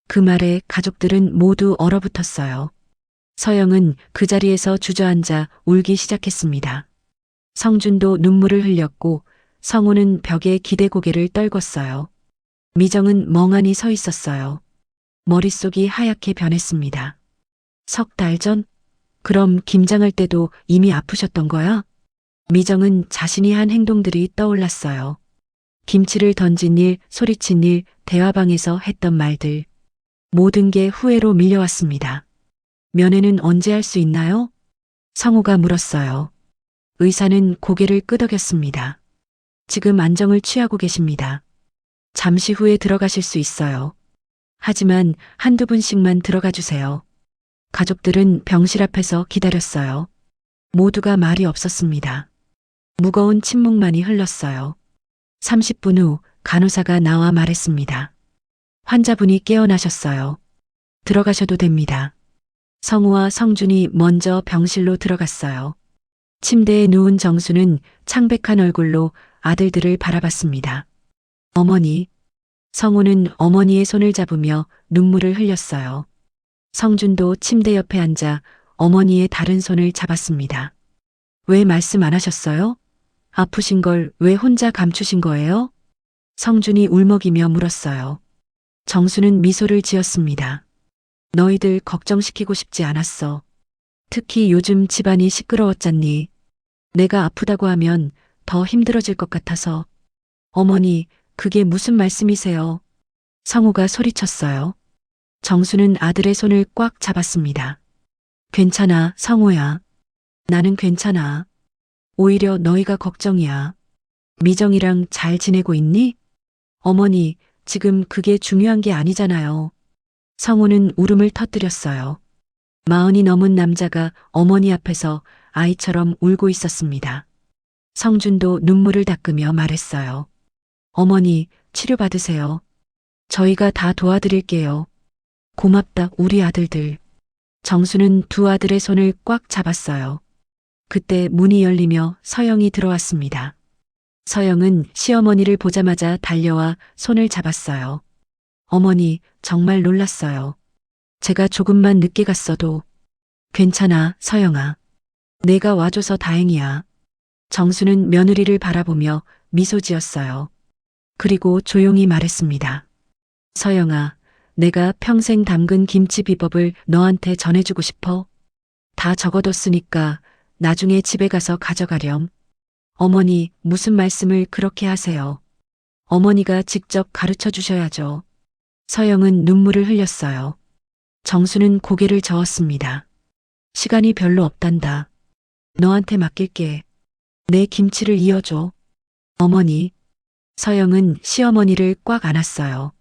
그 말에 가족들은 모두 얼어붙었어요. 서영은 그 자리에서 주저앉아 울기 시작했습니다. 성준도 눈물을 흘렸고 성우는 벽에 기대 고개를 떨궜어요. 미정은 멍하니 서 있었어요. 머릿속이 하얗게 변했습니다. 3달 전? 그럼 김장할 때도 이미 아프셨던 거야? 미정은 자신이 한 행동들이 떠올랐어요. 김치를 던진 일, 소리친 일, 대화방에서 했던 말들. 모든 게 후회로 밀려왔습니다. 면회는 언제 할 수 있나요? 성우가 물었어요. 의사는 고개를 끄덕였습니다. 지금 안정을 취하고 계십니다. 잠시 후에 들어가실 수 있어요. 하지만 한두 분씩만 들어가 주세요. 가족들은 병실 앞에서 기다렸어요. 모두가 말이 없었습니다. 무거운 침묵만이 흘렀어요. 30분 후 간호사가 나와 말했습니다. 환자분이 깨어나셨어요. 들어가셔도 됩니다. 성우와 성준이 먼저 병실로 들어갔어요. 침대에 누운 정수는 창백한 얼굴로 아들들을 바라봤습니다. 어머니. 성우는 어머니의 손을 잡으며 눈물을 흘렸어요. 성준도 침대 옆에 앉아 어머니의 다른 손을 잡았습니다. 왜 말씀 안 하셨어요? 아프신 걸 왜 혼자 감추신 거예요? 성준이 울먹이며 물었어요. 정수는 미소를 지었습니다. 너희들 걱정시키고 싶지 않았어. 특히 요즘 집안이 시끄러웠잖니. 내가 아프다고 하면 더 힘들어질 것 같아서. 어머니, 그게 무슨 말씀이세요? 성우가 소리쳤어요. 정수는 아들의 손을 꽉 잡았습니다. 괜찮아, 성우야. 나는 괜찮아. 오히려 너희가 걱정이야. 미정이랑 잘 지내고 있니? 어머니, 지금 그게 중요한 게 아니잖아요. 성우는 울음을 터뜨렸어요. 40이 넘은 남자가 어머니 앞에서 아이처럼 울고 있었습니다. 성준도 눈물을 닦으며 말했어요. 어머니, 치료받으세요. 저희가 다 도와드릴게요. 고맙다, 우리 아들들. 정수는 두 아들의 손을 꽉 잡았어요. 그때 문이 열리며 서영이 들어왔습니다. 서영은 시어머니를 보자마자 달려와 손을 잡았어요. 어머니, 정말 놀랐어요. 제가 조금만 늦게 갔어도. 괜찮아, 서영아. 내가 와줘서 다행이야. 정수는 며느리를 바라보며 미소 지었어요. 그리고 조용히 말했습니다. 서영아, 내가 평생 담근 김치 비법을 너한테 전해주고 싶어. 다 적어뒀으니까 나중에 집에 가서 가져가렴. 어머니, 무슨 말씀을 그렇게 하세요? 어머니가 직접 가르쳐 주셔야죠. 서영은 눈물을 흘렸어요. 정수는 고개를 저었습니다. 시간이 별로 없단다. 너한테 맡길게. 내 김치를 이어줘. 어머니. 서영은 시어머니를 꽉 안았어요.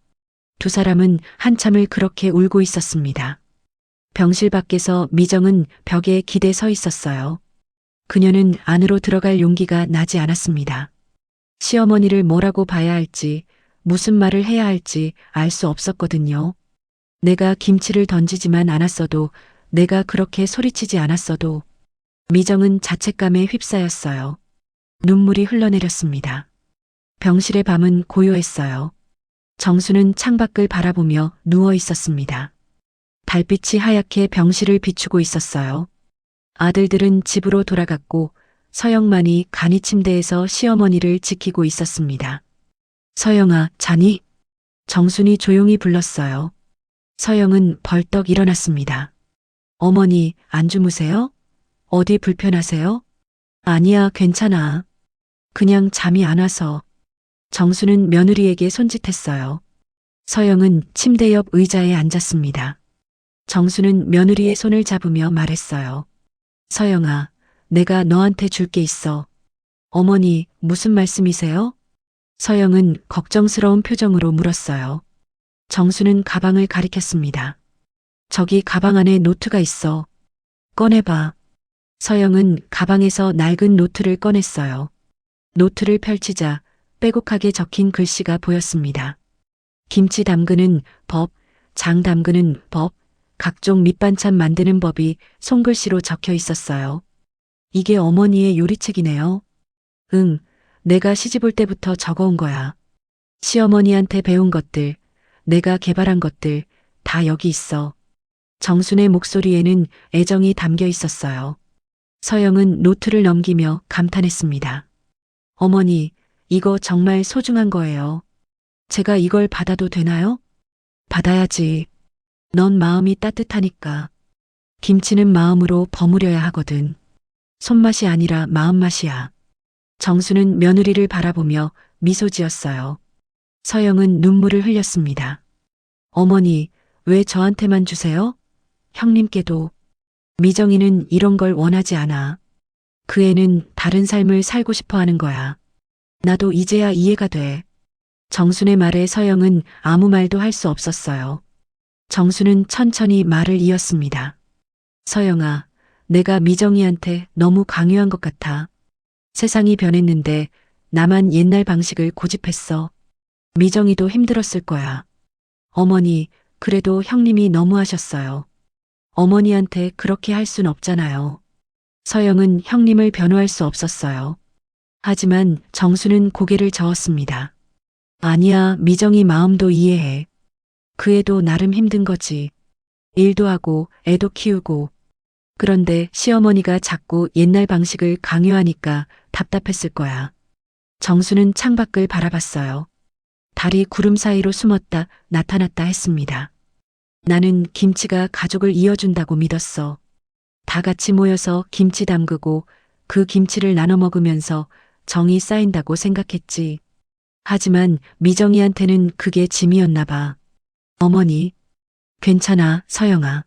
두 사람은 한참을 그렇게 울고 있었습니다. 병실 밖에서 미정은 벽에 기대 서 있었어요. 그녀는 안으로 들어갈 용기가 나지 않았습니다. 시어머니를 뭐라고 봐야 할지, 무슨 말을 해야 할지 알 수 없었거든요. 내가 김치를 던지지만 않았어도, 내가 그렇게 소리치지 않았어도. 미정은 자책감에 휩싸였어요. 눈물이 흘러내렸습니다. 병실의 밤은 고요했어요. 정수는 창밖을 바라보며 누워 있었습니다. 달빛이 하얗게 병실을 비추고 있었어요. 아들들은 집으로 돌아갔고 서영만이 간이 침대에서 시어머니를 지키고 있었습니다. 서영아, 자니? 정순이 조용히 불렀어요. 서영은 벌떡 일어났습니다. 어머니, 안 주무세요? 어디 불편하세요? 아니야, 괜찮아. 그냥 잠이 안 와서. 정수는 며느리에게 손짓했어요. 서영은 침대 옆 의자에 앉았습니다. 정수는 며느리의 손을 잡으며 말했어요. 서영아, 내가 너한테 줄 게 있어. 어머니, 무슨 말씀이세요? 서영은 걱정스러운 표정으로 물었어요. 정수는 가방을 가리켰습니다. 저기 가방 안에 노트가 있어. 꺼내봐. 서영은 가방에서 낡은 노트를 꺼냈어요. 노트를 펼치자 빼곡하게 적힌 글씨가 보였습니다. 김치 담그는 법, 장 담그는 법, 각종 밑반찬 만드는 법이 손글씨로 적혀 있었어요. 이게 어머니의 요리책이네요. 응, 내가 시집 올 때부터 적어온 거야. 시어머니한테 배운 것들, 내가 개발한 것들 다 여기 있어. 정순의 목소리에는 애정이 담겨 있었어요. 서영은 노트를 넘기며 감탄했습니다. 어머니, 이거 정말 소중한 거예요. 제가 이걸 받아도 되나요? 받아야지. 넌 마음이 따뜻하니까. 김치는 마음으로 버무려야 하거든. 손맛이 아니라 마음맛이야. 정수는 며느리를 바라보며 미소 지었어요. 서영은 눈물을 흘렸습니다. 어머니, 왜 저한테만 주세요? 형님께도. 미정이는 이런 걸 원하지 않아. 그 애는 다른 삶을 살고 싶어 하는 거야. 나도 이제야 이해가 돼. 정순의 말에 서영은 아무 말도 할 수 없었어요. 정순은 천천히 말을 이었습니다. 서영아, 내가 미정이한테 너무 강요한 것 같아. 세상이 변했는데 나만 옛날 방식을 고집했어. 미정이도 힘들었을 거야. 어머니, 그래도 형님이 너무하셨어요. 어머니한테 그렇게 할 순 없잖아요. 서영은 형님을 변호할 수 없었어요. 하지만 정수는 고개를 저었습니다. 아니야, 미정이 마음도 이해해. 그 애도 나름 힘든 거지. 일도 하고 애도 키우고. 그런데 시어머니가 자꾸 옛날 방식을 강요하니까 답답했을 거야. 정수는 창밖을 바라봤어요. 달이 구름 사이로 숨었다 나타났다 했습니다. 나는 김치가 가족을 이어준다고 믿었어. 다 같이 모여서 김치 담그고 그 김치를 나눠 먹으면서 정이 쌓인다고 생각했지. 하지만 미정이한테는 그게 짐이었나 봐. 어머니, 괜찮아, 서영아.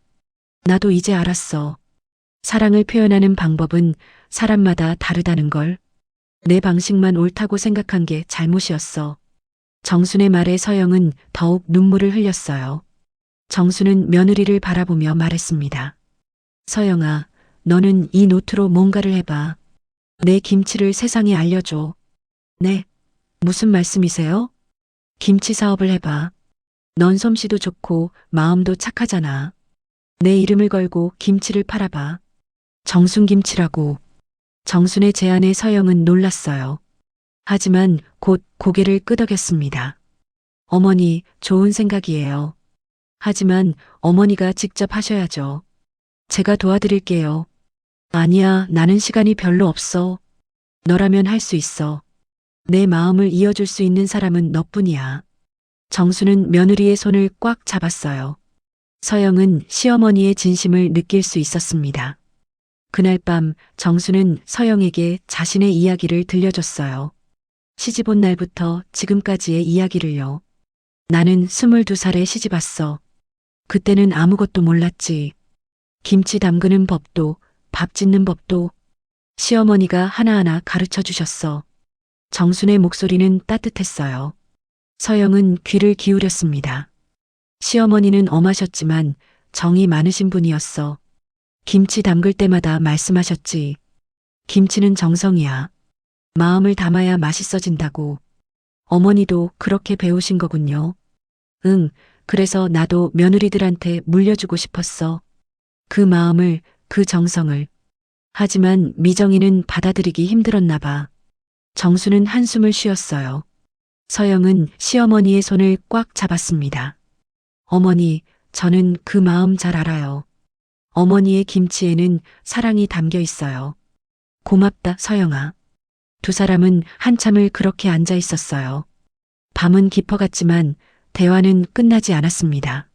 나도 이제 알았어. 사랑을 표현하는 방법은 사람마다 다르다는 걸. 내 방식만 옳다고 생각한 게 잘못이었어. 정순의 말에 서영은 더욱 눈물을 흘렸어요. 정수는 며느리를 바라보며 말했습니다. 서영아, 너는 이 노트로 뭔가를 해봐. 내 김치를 세상에 알려줘. 네, 무슨 말씀이세요? 김치 사업을 해봐. 넌 솜씨도 좋고 마음도 착하잖아. 내 이름을 걸고 김치를 팔아봐. 정순김치라고. 정순의 제안에 서영은 놀랐어요. 하지만 곧 고개를 끄덕였습니다. 어머니, 좋은 생각이에요. 하지만 어머니가 직접 하셔야죠. 제가 도와드릴게요. 아니야, 나는 시간이 별로 없어. 너라면 할 수 있어. 내 마음을 이어줄 수 있는 사람은 너뿐이야. 정수는 며느리의 손을 꽉 잡았어요. 서영은 시어머니의 진심을 느낄 수 있었습니다. 그날 밤 정수는 서영에게 자신의 이야기를 들려줬어요. 시집 온 날부터 지금까지의 이야기를요. 나는 22살에 시집 왔어. 그때는 아무것도 몰랐지. 김치 담그는 법도, 밥 짓는 법도 시어머니가 하나하나 가르쳐 주셨어. 정순의 목소리는 따뜻했어요. 서영은 귀를 기울였습니다. 시어머니는 엄하셨지만 정이 많으신 분이었어. 김치 담글 때마다 말씀하셨지. 김치는 정성이야. 마음을 담아야 맛있어진다고. 어머니도 그렇게 배우신 거군요. 응, 그래서 나도 며느리들한테 물려주고 싶었어. 그 마음을, 그 정성을. 하지만 미정이는 받아들이기 힘들었나 봐. 정수는 한숨을 쉬었어요. 서영은 시어머니의 손을 꽉 잡았습니다. 어머니, 저는 그 마음 잘 알아요. 어머니의 김치에는 사랑이 담겨 있어요. 고맙다, 서영아. 두 사람은 한참을 그렇게 앉아 있었어요. 밤은 깊어갔지만 대화는 끝나지 않았습니다.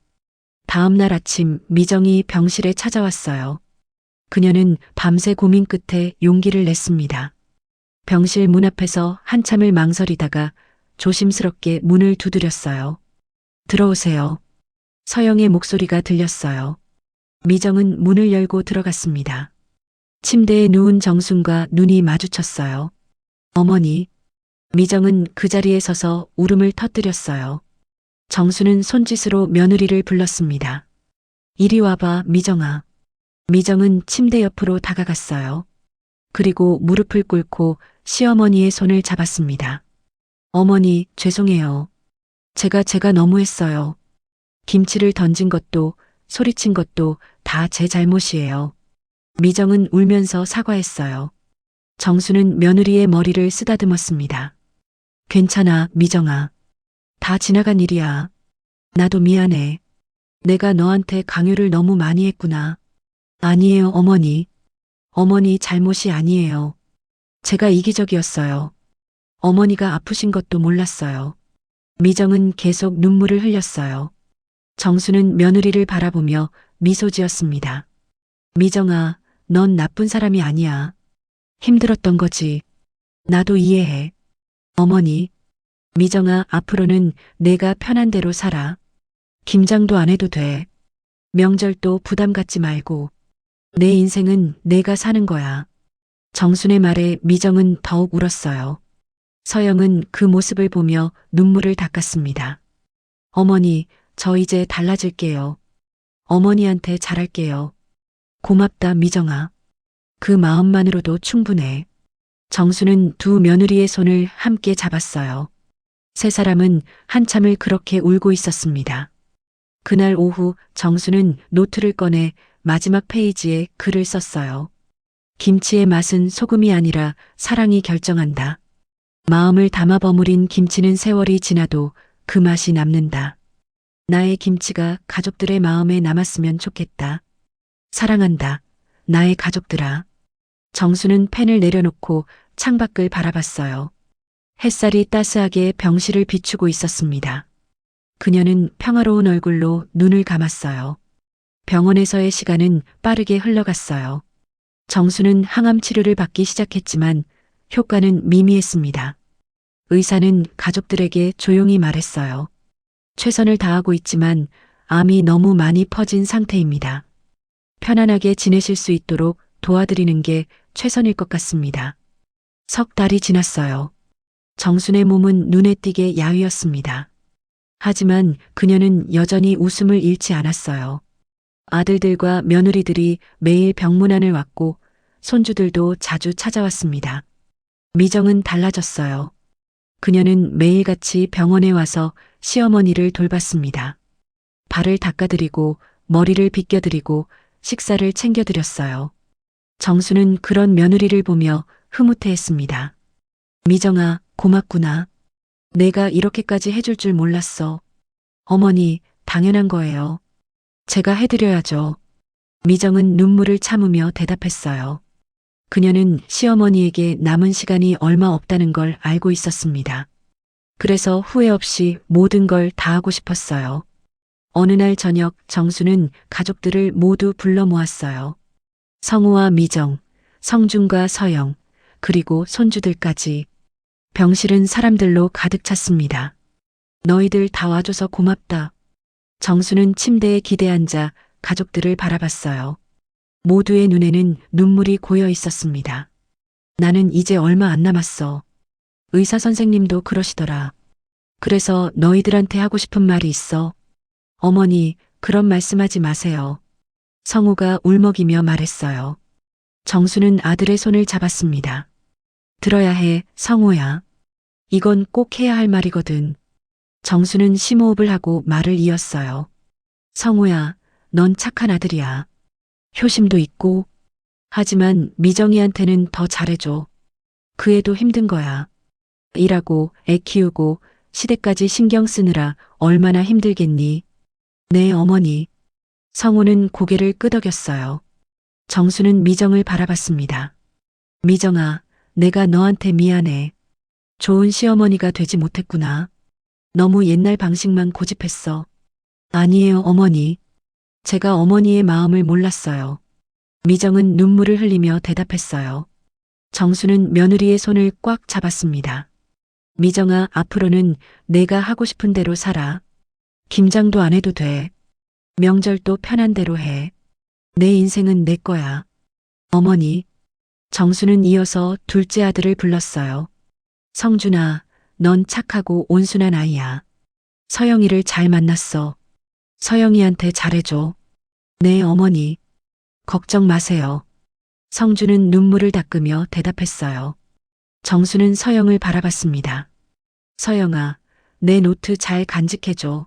다음 날 아침 미정이 병실에 찾아왔어요. 그녀는 밤새 고민 끝에 용기를 냈습니다. 병실 문 앞에서 한참을 망설이다가 조심스럽게 문을 두드렸어요. 들어오세요. 서영의 목소리가 들렸어요. 미정은 문을 열고 들어갔습니다. 침대에 누운 정순과 눈이 마주쳤어요. 어머니. 미정은 그 자리에 서서 울음을 터뜨렸어요. 정수는 손짓으로 며느리를 불렀습니다. 이리 와봐, 미정아. 미정은 침대 옆으로 다가갔어요. 그리고 무릎을 꿇고 시어머니의 손을 잡았습니다. 어머니, 죄송해요. 제가 너무했어요. 김치를 던진 것도, 소리친 것도 다 제 잘못이에요. 미정은 울면서 사과했어요. 정수는 며느리의 머리를 쓰다듬었습니다. 괜찮아, 미정아. 다 지나간 일이야. 나도 미안해. 내가 너한테 강요를 너무 많이 했구나. 아니에요, 어머니. 어머니 잘못이 아니에요. 제가 이기적이었어요. 어머니가 아프신 것도 몰랐어요. 미정은 계속 눈물을 흘렸어요. 정수는 며느리를 바라보며 미소 지었습니다. 미정아, 넌 나쁜 사람이 아니야. 힘들었던 거지. 나도 이해해. 어머니, 미정아, 앞으로는 내가 편한 대로 살아. 김장도 안 해도 돼. 명절도 부담 갖지 말고. 내 인생은 내가 사는 거야. 정순의 말에 미정은 더욱 울었어요. 서영은 그 모습을 보며 눈물을 닦았습니다. 어머니, 저 이제 달라질게요. 어머니한테 잘할게요. 고맙다, 미정아. 그 마음만으로도 충분해. 정수는 두 며느리의 손을 함께 잡았어요. 세 사람은 한참을 그렇게 울고 있었습니다. 그날 오후 정수는 노트를 꺼내 마지막 페이지에 글을 썼어요. 김치의 맛은 소금이 아니라 사랑이 결정한다. 마음을 담아 버무린 김치는 세월이 지나도 그 맛이 남는다. 나의 김치가 가족들의 마음에 남았으면 좋겠다. 사랑한다. 나의 가족들아. 정수는 펜을 내려놓고 창밖을 바라봤어요. 햇살이 따스하게 병실을 비추고 있었습니다. 그녀는 평화로운 얼굴로 눈을 감았어요. 병원에서의 시간은 빠르게 흘러갔어요. 정수는 항암 치료를 받기 시작했지만 효과는 미미했습니다. 의사는 가족들에게 조용히 말했어요. 최선을 다하고 있지만 암이 너무 많이 퍼진 상태입니다. 편안하게 지내실 수 있도록 도와드리는 게 최선일 것 같습니다. 석 달이 지났어요. 정순의 몸은 눈에 띄게 야위었습니다. 하지만 그녀는 여전히 웃음을 잃지 않았어요. 아들들과 며느리들이 매일 병문안을 왔고 손주들도 자주 찾아왔습니다. 미정은 달라졌어요. 그녀는 매일같이 병원에 와서 시어머니를 돌봤습니다. 발을 닦아드리고 머리를 빗겨드리고 식사를 챙겨드렸어요. 정수는 그런 며느리를 보며 흐뭇해했습니다. 미정아, 고맙구나. 내가 이렇게까지 해줄 줄 몰랐어. 어머니, 당연한 거예요. 제가 해드려야죠. 미정은 눈물을 참으며 대답했어요. 그녀는 시어머니에게 남은 시간이 얼마 없다는 걸 알고 있었습니다. 그래서 후회 없이 모든 걸 다하고 싶었어요. 어느 날 저녁 정수는 가족들을 모두 불러 모았어요. 성우와 미정, 성준과 서영, 그리고 손주들까지. 병실은 사람들로 가득 찼습니다. 너희들 다 와줘서 고맙다. 정수는 침대에 기대앉아 가족들을 바라봤어요. 모두의 눈에는 눈물이 고여 있었습니다. 나는 이제 얼마 안 남았어. 의사 선생님도 그러시더라. 그래서 너희들한테 하고 싶은 말이 있어. 어머니, 그런 말씀하지 마세요. 성우가 울먹이며 말했어요. 정수는 아들의 손을 잡았습니다. 들어야 해, 성우야. 이건 꼭 해야 할 말이거든. 정수는 심호흡을 하고 말을 이었어요. 성우야, 넌 착한 아들이야. 효심도 있고. 하지만 미정이한테는 더 잘해줘. 그 애도 힘든 거야. 일하고 애 키우고 시댁까지 신경 쓰느라 얼마나 힘들겠니? 네, 어머니. 성우는 고개를 끄덕였어요. 정수는 미정을 바라봤습니다. 미정아, 내가 너한테 미안해. 좋은 시어머니가 되지 못했구나. 너무 옛날 방식만 고집했어. 아니에요, 어머니. 제가 어머니의 마음을 몰랐어요. 미정은 눈물을 흘리며 대답했어요. 정수는 며느리의 손을 꽉 잡았습니다. 미정아, 앞으로는 내가 하고 싶은 대로 살아. 김장도 안 해도 돼. 명절도 편한 대로 해. 내 인생은 내 거야. 어머니. 정수는 이어서 둘째 아들을 불렀어요. 성준아, 넌 착하고 온순한 아이야. 서영이를 잘 만났어. 서영이한테 잘해줘. 네, 어머니. 걱정 마세요. 성준은 눈물을 닦으며 대답했어요. 정수는 서영을 바라봤습니다. 서영아, 내 노트 잘 간직해줘.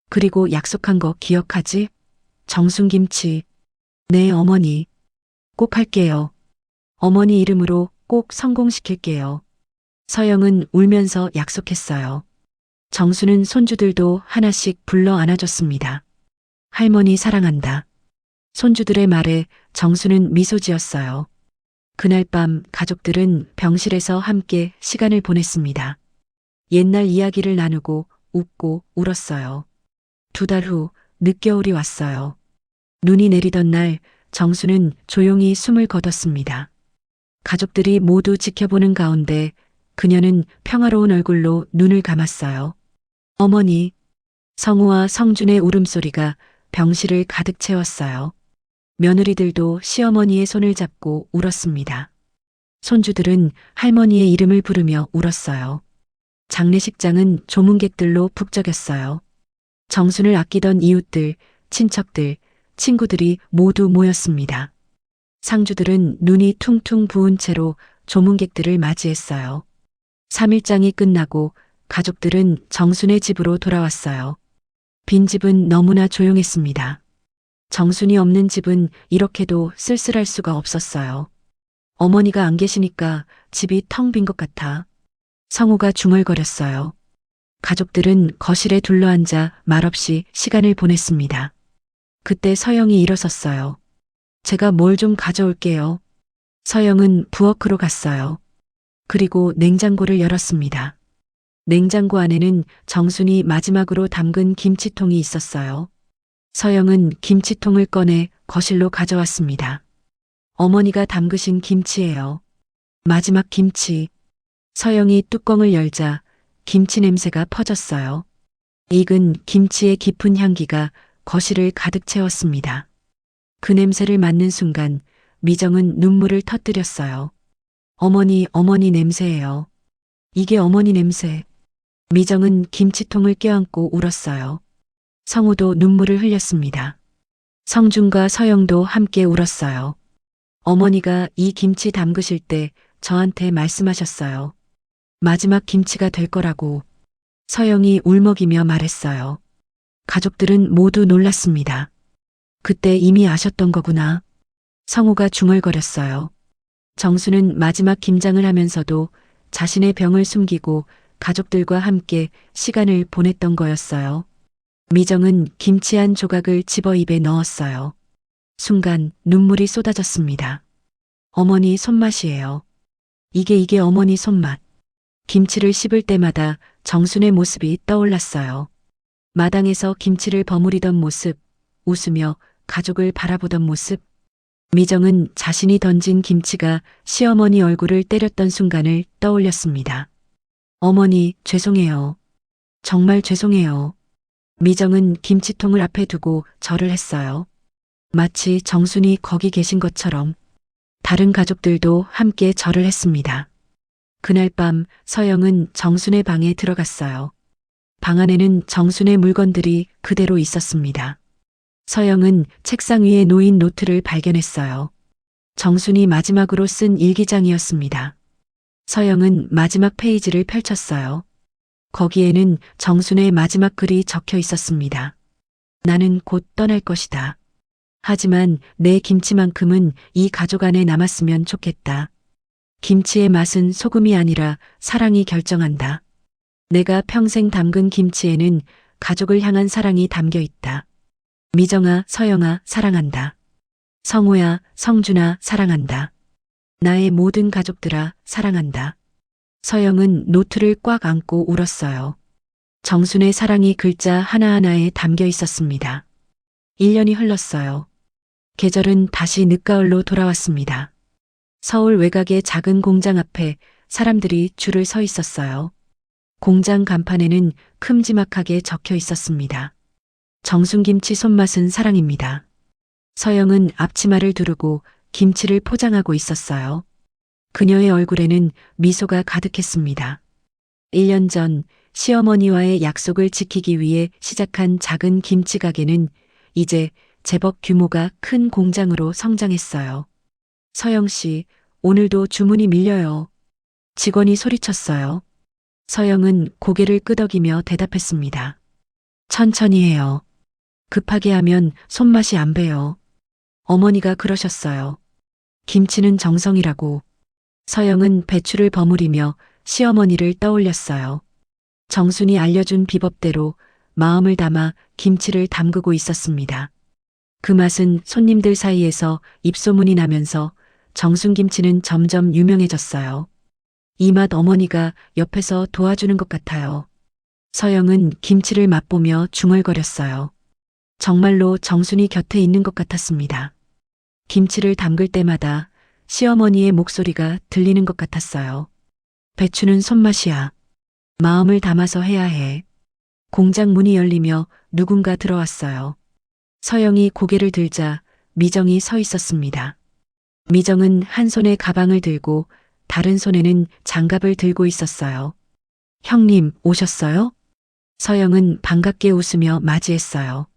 그리고 약속한 거 기억하지? 정순김치. 네, 어머니. 꼭 할게요. 어머니 이름으로 꼭 성공시킬게요. 서영은 울면서 약속했어요. 정수는 손주들도 하나씩 불러 안아줬습니다. 할머니 사랑한다. 손주들의 말에 정수는 미소 지었어요. 그날 밤 가족들은 병실에서 함께 시간을 보냈습니다. 옛날 이야기를 나누고 웃고 울었어요. 2달 후 늦겨울이 왔어요. 눈이 내리던 날 정수는 조용히 숨을 거뒀습니다. 가족들이 모두 지켜보는 가운데 그녀는 평화로운 얼굴로 눈을 감았어요. 어머니. 성우와 성준의 울음소리가 병실을 가득 채웠어요. 며느리들도 시어머니의 손을 잡고 울었습니다. 손주들은 할머니의 이름을 부르며 울었어요. 장례식장은 조문객들로 북적였어요. 정순을 아끼던 이웃들, 친척들, 친구들이 모두 모였습니다. 상주들은 눈이 퉁퉁 부은 채로 조문객들을 맞이했어요. 3일장이 끝나고 가족들은 정순의 집으로 돌아왔어요. 빈집은 너무나 조용했습니다. 정순이 없는 집은 이렇게도 쓸쓸할 수가 없었어요. 어머니가 안 계시니까 집이 텅 빈 것 같아. 성우가 중얼거렸어요. 가족들은 거실에 둘러앉아 말없이 시간을 보냈습니다. 그때 서영이 일어섰어요. 제가 뭘 좀 가져올게요. 서영은 부엌으로 갔어요. 그리고 냉장고를 열었습니다. 냉장고 안에는 정순이 마지막으로 담근 김치통이 있었어요. 서영은 김치통을 꺼내 거실로 가져왔습니다. 어머니가 담그신 김치예요. 마지막 김치. 서영이 뚜껑을 열자 김치 냄새가 퍼졌어요. 익은 김치의 깊은 향기가 거실을 가득 채웠습니다. 그 냄새를 맡는 순간 미정은 눈물을 터뜨렸어요. 어머니 냄새예요. 이게 어머니 냄새. 미정은 김치통을 껴안고 울었어요. 성우도 눈물을 흘렸습니다. 성준과 서영도 함께 울었어요. 어머니가 이 김치 담그실 때 저한테 말씀하셨어요. 마지막 김치가 될 거라고. 서영이 울먹이며 말했어요. 가족들은 모두 놀랐습니다. 그때 이미 아셨던 거구나. 성우가 중얼거렸어요. 정수는 마지막 김장을 하면서도 자신의 병을 숨기고 가족들과 함께 시간을 보냈던 거였어요. 미정은 김치 한 조각을 집어 입에 넣었어요. 순간 눈물이 쏟아졌습니다. 어머니 손맛이에요. 이게 어머니 손맛. 김치를 씹을 때마다 정순의 모습이 떠올랐어요. 마당에서 김치를 버무리던 모습, 웃으며 가족을 바라보던 모습. 미정은 자신이 던진 김치가 시어머니 얼굴을 때렸던 순간을 떠올렸습니다. 어머니, 죄송해요. 정말 죄송해요. 미정은 김치통을 앞에 두고 절을 했어요. 마치 정순이 거기 계신 것처럼. 다른 가족들도 함께 절을 했습니다. 그날 밤 서영은 정순의 방에 들어갔어요. 방 안에는 정순의 물건들이 그대로 있었습니다. 서영은 책상 위에 놓인 노트를 발견했어요. 정순이 마지막으로 쓴 일기장이었습니다. 서영은 마지막 페이지를 펼쳤어요. 거기에는 정순의 마지막 글이 적혀 있었습니다. 나는 곧 떠날 것이다. 하지만 내 김치만큼은 이 가족 안에 남았으면 좋겠다. 김치의 맛은 소금이 아니라 사랑이 결정한다. 내가 평생 담근 김치에는 가족을 향한 사랑이 담겨 있다. 미정아, 서영아, 사랑한다. 성우야, 성준아, 사랑한다. 나의 모든 가족들아, 사랑한다. 서영은 노트를 꽉 안고 울었어요. 정순의 사랑이 글자 하나하나에 담겨 있었습니다. 1년이 흘렀어요. 계절은 다시 늦가을로 돌아왔습니다. 서울 외곽의 작은 공장 앞에 사람들이 줄을 서 있었어요. 공장 간판에는 큼지막하게 적혀 있었습니다. 정순김치 손맛은 사랑입니다. 서영은 앞치마를 두르고 김치를 포장하고 있었어요. 그녀의 얼굴에는 미소가 가득했습니다. 1년 전 시어머니와의 약속을 지키기 위해 시작한 작은 김치 가게는 이제 제법 규모가 큰 공장으로 성장했어요. 서영 씨, 오늘도 주문이 밀려요. 직원이 소리쳤어요. 서영은 고개를 끄덕이며 대답했습니다. 천천히 해요. 급하게 하면 손맛이 안 배요. 어머니가 그러셨어요. 김치는 정성이라고. 서영은 배추를 버무리며 시어머니를 떠올렸어요. 정순이 알려준 비법대로 마음을 담아 김치를 담그고 있었습니다. 그 맛은 손님들 사이에서 입소문이 나면서 정순김치는 점점 유명해졌어요. 이 맛 어머니가 옆에서 도와주는 것 같아요. 서영은 김치를 맛보며 중얼거렸어요. 정말로 정순이 곁에 있는 것 같았습니다. 김치를 담글 때마다 시어머니의 목소리가 들리는 것 같았어요. 배추는 손맛이야. 마음을 담아서 해야 해. 공장 문이 열리며 누군가 들어왔어요. 서영이 고개를 들자 미정이 서 있었습니다. 미정은 한 손에 가방을 들고 다른 손에는 장갑을 들고 있었어요. 형님, 오셨어요? 서영은 반갑게 웃으며 맞이했어요.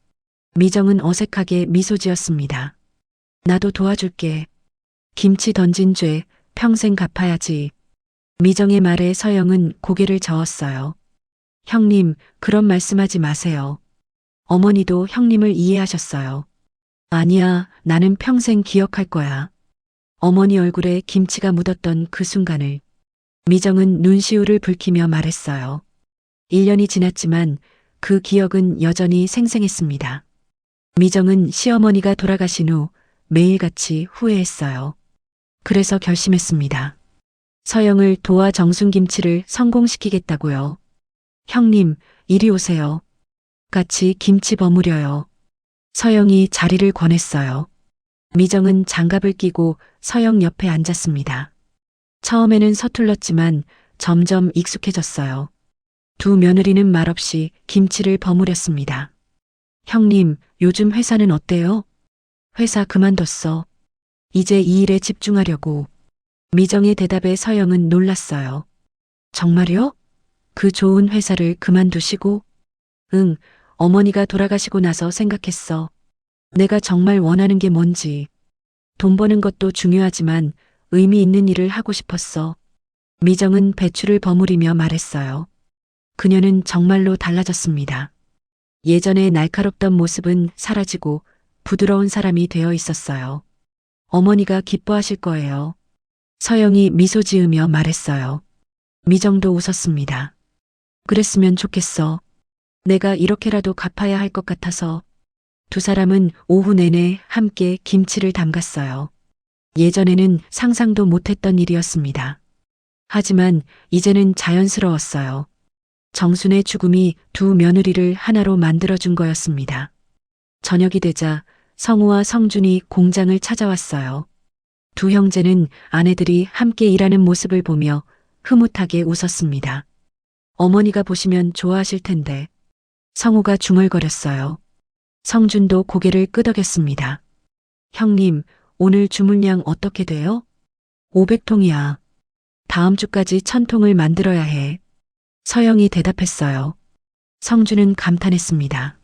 미정은 어색하게 미소 지었습니다. 나도 도와줄게. 김치 던진 죄 평생 갚아야지. 미정의 말에 서영은 고개를 저었어요. 형님, 그런 말씀하지 마세요. 어머니도 형님을 이해하셨어요. 아니야, 나는 평생 기억할 거야. 어머니 얼굴에 김치가 묻었던 그 순간을 미정은 눈시울을 붉히며 말했어요. 1년이 지났지만 그 기억은 여전히 생생했습니다. 미정은 시어머니가 돌아가신 후 매일같이 후회했어요. 그래서 결심했습니다. 서영을 도와 정순김치를 성공시키겠다고요. 형님, 이리 오세요. 같이 김치 버무려요. 서영이 자리를 권했어요. 미정은 장갑을 끼고 서영 옆에 앉았습니다. 처음에는 서툴렀지만 점점 익숙해졌어요. 두 며느리는 말없이 김치를 버무렸습니다. 형님, 요즘 회사는 어때요? 회사 그만뒀어. 이제 이 일에 집중하려고. 미정의 대답에 서영은 놀랐어요. 정말요? 그 좋은 회사를 그만두시고? 응, 어머니가 돌아가시고 나서 생각했어. 내가 정말 원하는 게 뭔지. 돈 버는 것도 중요하지만 의미 있는 일을 하고 싶었어. 미정은 배추를 버무리며 말했어요. 그녀는 정말로 달라졌습니다. 예전에 날카롭던 모습은 사라지고 부드러운 사람이 되어 있었어요. 어머니가 기뻐하실 거예요. 서영이 미소 지으며 말했어요. 미정도 웃었습니다. 그랬으면 좋겠어. 내가 이렇게라도 갚아야 할 것 같아서. 두 사람은 오후 내내 함께 김치를 담갔어요. 예전에는 상상도 못했던 일이었습니다. 하지만 이제는 자연스러웠어요. 정순의 죽음이 두 며느리를 하나로 만들어준 거였습니다. 저녁이 되자 성우와 성준이 공장을 찾아왔어요. 두 형제는 아내들이 함께 일하는 모습을 보며 흐뭇하게 웃었습니다. 어머니가 보시면 좋아하실 텐데. 성우가 중얼거렸어요. 성준도 고개를 끄덕였습니다. 형님, 오늘 주문량 어떻게 돼요? 500통이야. 다음 주까지 1000통을 만들어야 해. 서영이 대답했어요. 성준은 감탄했습니다.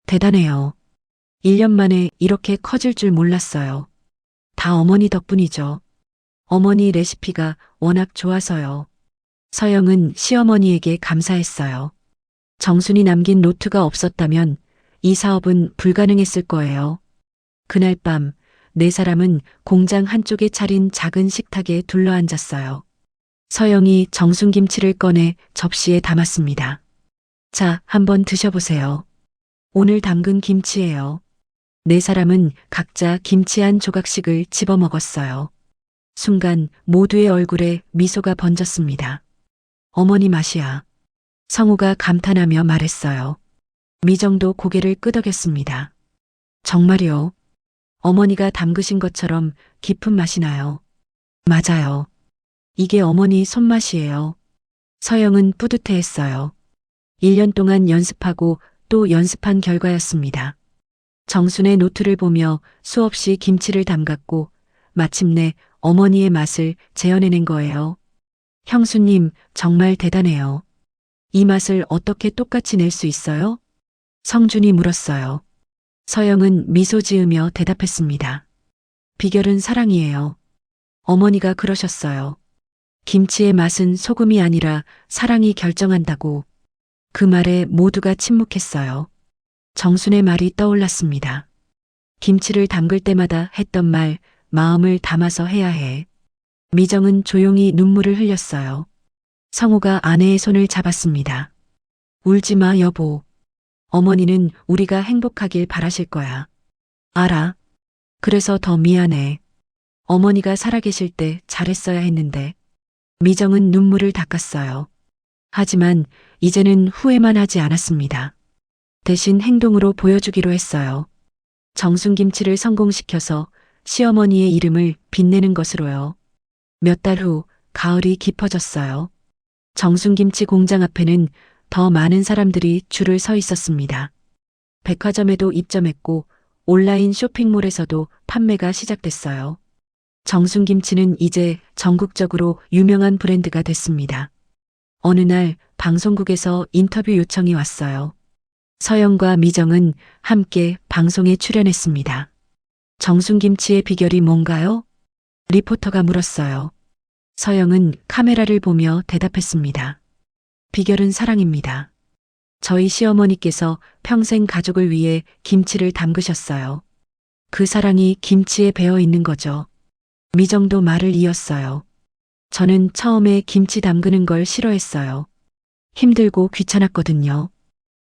대단해요. 1년 만에 이렇게 커질 줄 몰랐어요. 다 어머니 덕분이죠. 어머니 레시피가 워낙 좋아서요. 서영은 시어머니에게 감사했어요. 정순이 남긴 노트가 없었다면 이 사업은 불가능했을 거예요. 그날 밤 네 사람은 공장 한쪽에 차린 작은 식탁에 둘러앉았어요. 서영이 정순김치를 꺼내 접시에 담았습니다. 자, 한번 드셔보세요. 오늘 담근 김치예요. 네 사람은 각자 김치 한 조각씩을 집어 먹었어요. 순간 모두의 얼굴에 미소가 번졌습니다. 어머니 맛이야. 성우가 감탄하며 말했어요. 미정도 고개를 끄덕였습니다. 정말요? 어머니가 담그신 것처럼 깊은 맛이 나요. 맞아요. 이게 어머니 손맛이에요. 서영은 뿌듯해했어요. 1년 동안 연습하고 또 연습한 결과였습니다. 정순의 노트를 보며 수없이 김치를 담갔고 마침내 어머니의 맛을 재현해낸 거예요. 형수님, 정말 대단해요. 이 맛을 어떻게 똑같이 낼 수 있어요? 성준이 물었어요. 서영은 미소 지으며 대답했습니다. 비결은 사랑이에요. 어머니가 그러셨어요. 김치의 맛은 소금이 아니라 사랑이 결정한다고. 그 말에 모두가 침묵했어요. 정순의 말이 떠올랐습니다. 김치를 담글 때마다 했던 말, 마음을 담아서 해야 해. 미정은 조용히 눈물을 흘렸어요. 성우가 아내의 손을 잡았습니다. 울지 마, 여보. 어머니는 우리가 행복하길 바라실 거야. 알아. 그래서 더 미안해. 어머니가 살아계실 때 잘했어야 했는데. 미정은 눈물을 닦았어요. 하지만 이제는 후회만 하지 않았습니다. 대신 행동으로 보여주기로 했어요. 정순김치를 성공시켜서 시어머니의 이름을 빛내는 것으로요. 몇 달 후 가을이 깊어졌어요. 정순김치 공장 앞에는 더 많은 사람들이 줄을 서 있었습니다. 백화점에도 입점했고 온라인 쇼핑몰에서도 판매가 시작됐어요. 정순김치는 이제 전국적으로 유명한 브랜드가 됐습니다. 어느 날 방송국에서 인터뷰 요청이 왔어요. 서영과 미정은 함께 방송에 출연했습니다. 정순김치의 비결이 뭔가요? 리포터가 물었어요. 서영은 카메라를 보며 대답했습니다. 비결은 사랑입니다. 저희 시어머니께서 평생 가족을 위해 김치를 담그셨어요. 그 사랑이 김치에 배어 있는 거죠. 미정도 말을 이었어요. 저는 처음에 김치 담그는 걸 싫어했어요. 힘들고 귀찮았거든요.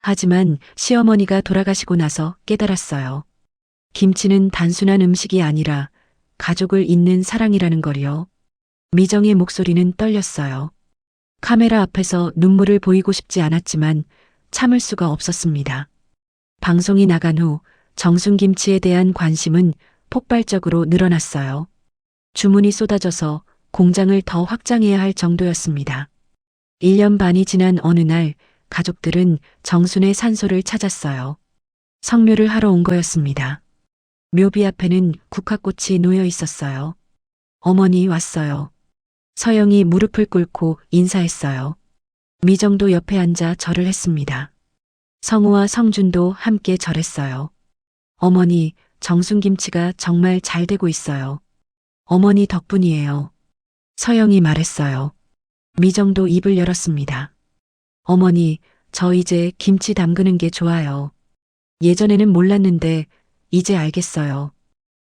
하지만 시어머니가 돌아가시고 나서 깨달았어요. 김치는 단순한 음식이 아니라 가족을 잇는 사랑이라는 걸요. 미정의 목소리는 떨렸어요. 카메라 앞에서 눈물을 보이고 싶지 않았지만 참을 수가 없었습니다. 방송이 나간 후 정순김치에 대한 관심은 폭발적으로 늘어났어요. 주문이 쏟아져서 공장을 더 확장해야 할 정도였습니다. 1년 반이 지난 어느 날 가족들은 정순의 산소를 찾았어요. 성묘를 하러 온 거였습니다. 묘비 앞에는 국화꽃이 놓여 있었어요. 어머니 왔어요. 서영이 무릎을 꿇고 인사했어요. 미정도 옆에 앉아 절을 했습니다. 성우와 성준도 함께 절했어요. 어머니, 정순김치가 정말 잘 되고 있어요. 어머니 덕분이에요. 서영이 말했어요. 미정도 입을 열었습니다. 어머니, 저 이제 김치 담그는 게 좋아요. 예전에는 몰랐는데 이제 알겠어요.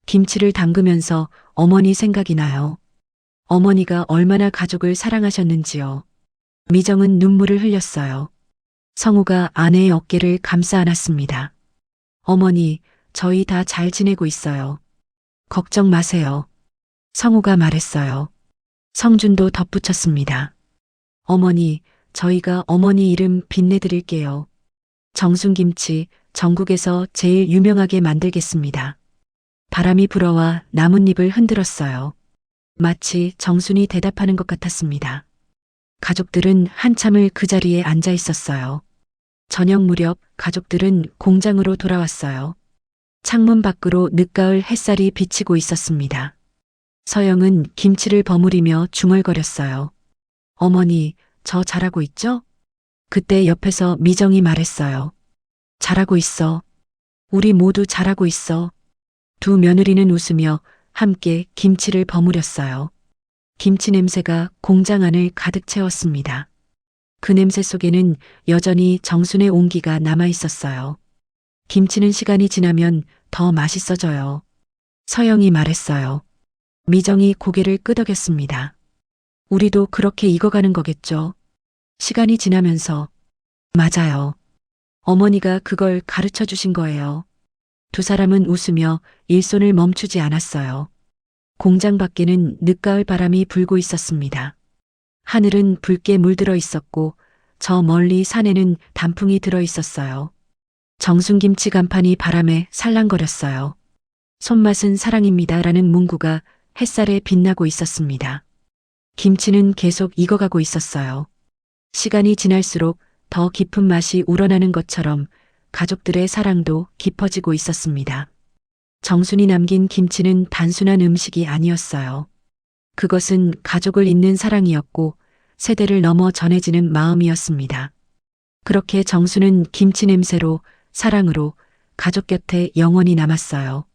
김치를 담그면서 어머니 생각이 나요. 어머니가 얼마나 가족을 사랑하셨는지요. 미정은 눈물을 흘렸어요. 성우가 아내의 어깨를 감싸 안았습니다. 어머니, 저희 다 잘 지내고 있어요. 걱정 마세요. 성우가 말했어요. 성준도 덧붙였습니다. 어머니, 저희가 어머니 이름 빛내드릴게요. 정순김치 전국에서 제일 유명하게 만들겠습니다. 바람이 불어와 나뭇잎을 흔들었어요. 마치 정순이 대답하는 것 같았습니다. 가족들은 한참을 그 자리에 앉아 있었어요. 저녁 무렵 가족들은 공장으로 돌아왔어요. 창문 밖으로 늦가을 햇살이 비치고 있었습니다. 서영은 김치를 버무리며 중얼거렸어요. 어머니, 저 잘하고 있죠? 그때 옆에서 미정이 말했어요. 잘하고 있어. 우리 모두 잘하고 있어. 두 며느리는 웃으며 함께 김치를 버무렸어요. 김치 냄새가 공장 안을 가득 채웠습니다. 그 냄새 속에는 여전히 정순의 온기가 남아 있었어요. 김치는 시간이 지나면 더 맛있어져요. 서영이 말했어요. 미정이 고개를 끄덕였습니다. 우리도 그렇게 익어가는 거겠죠. 시간이 지나면서. 맞아요. 어머니가 그걸 가르쳐 주신 거예요. 두 사람은 웃으며 일손을 멈추지 않았어요. 공장 밖에는 늦가을 바람이 불고 있었습니다. 하늘은 붉게 물들어 있었고 저 멀리 산에는 단풍이 들어 있었어요. 정순김치 간판이 바람에 살랑거렸어요. 손맛은 사랑입니다라는 문구가 햇살에 빛나고 있었습니다. 김치는 계속 익어가고 있었어요. 시간이 지날수록 더 깊은 맛이 우러나는 것처럼 가족들의 사랑도 깊어지고 있었습니다. 정순이 남긴 김치는 단순한 음식이 아니었어요. 그것은 가족을 잇는 사랑이었고 세대를 넘어 전해지는 마음이었습니다. 그렇게 정순은 김치 냄새로, 사랑으로 가족 곁에 영원히 남았어요.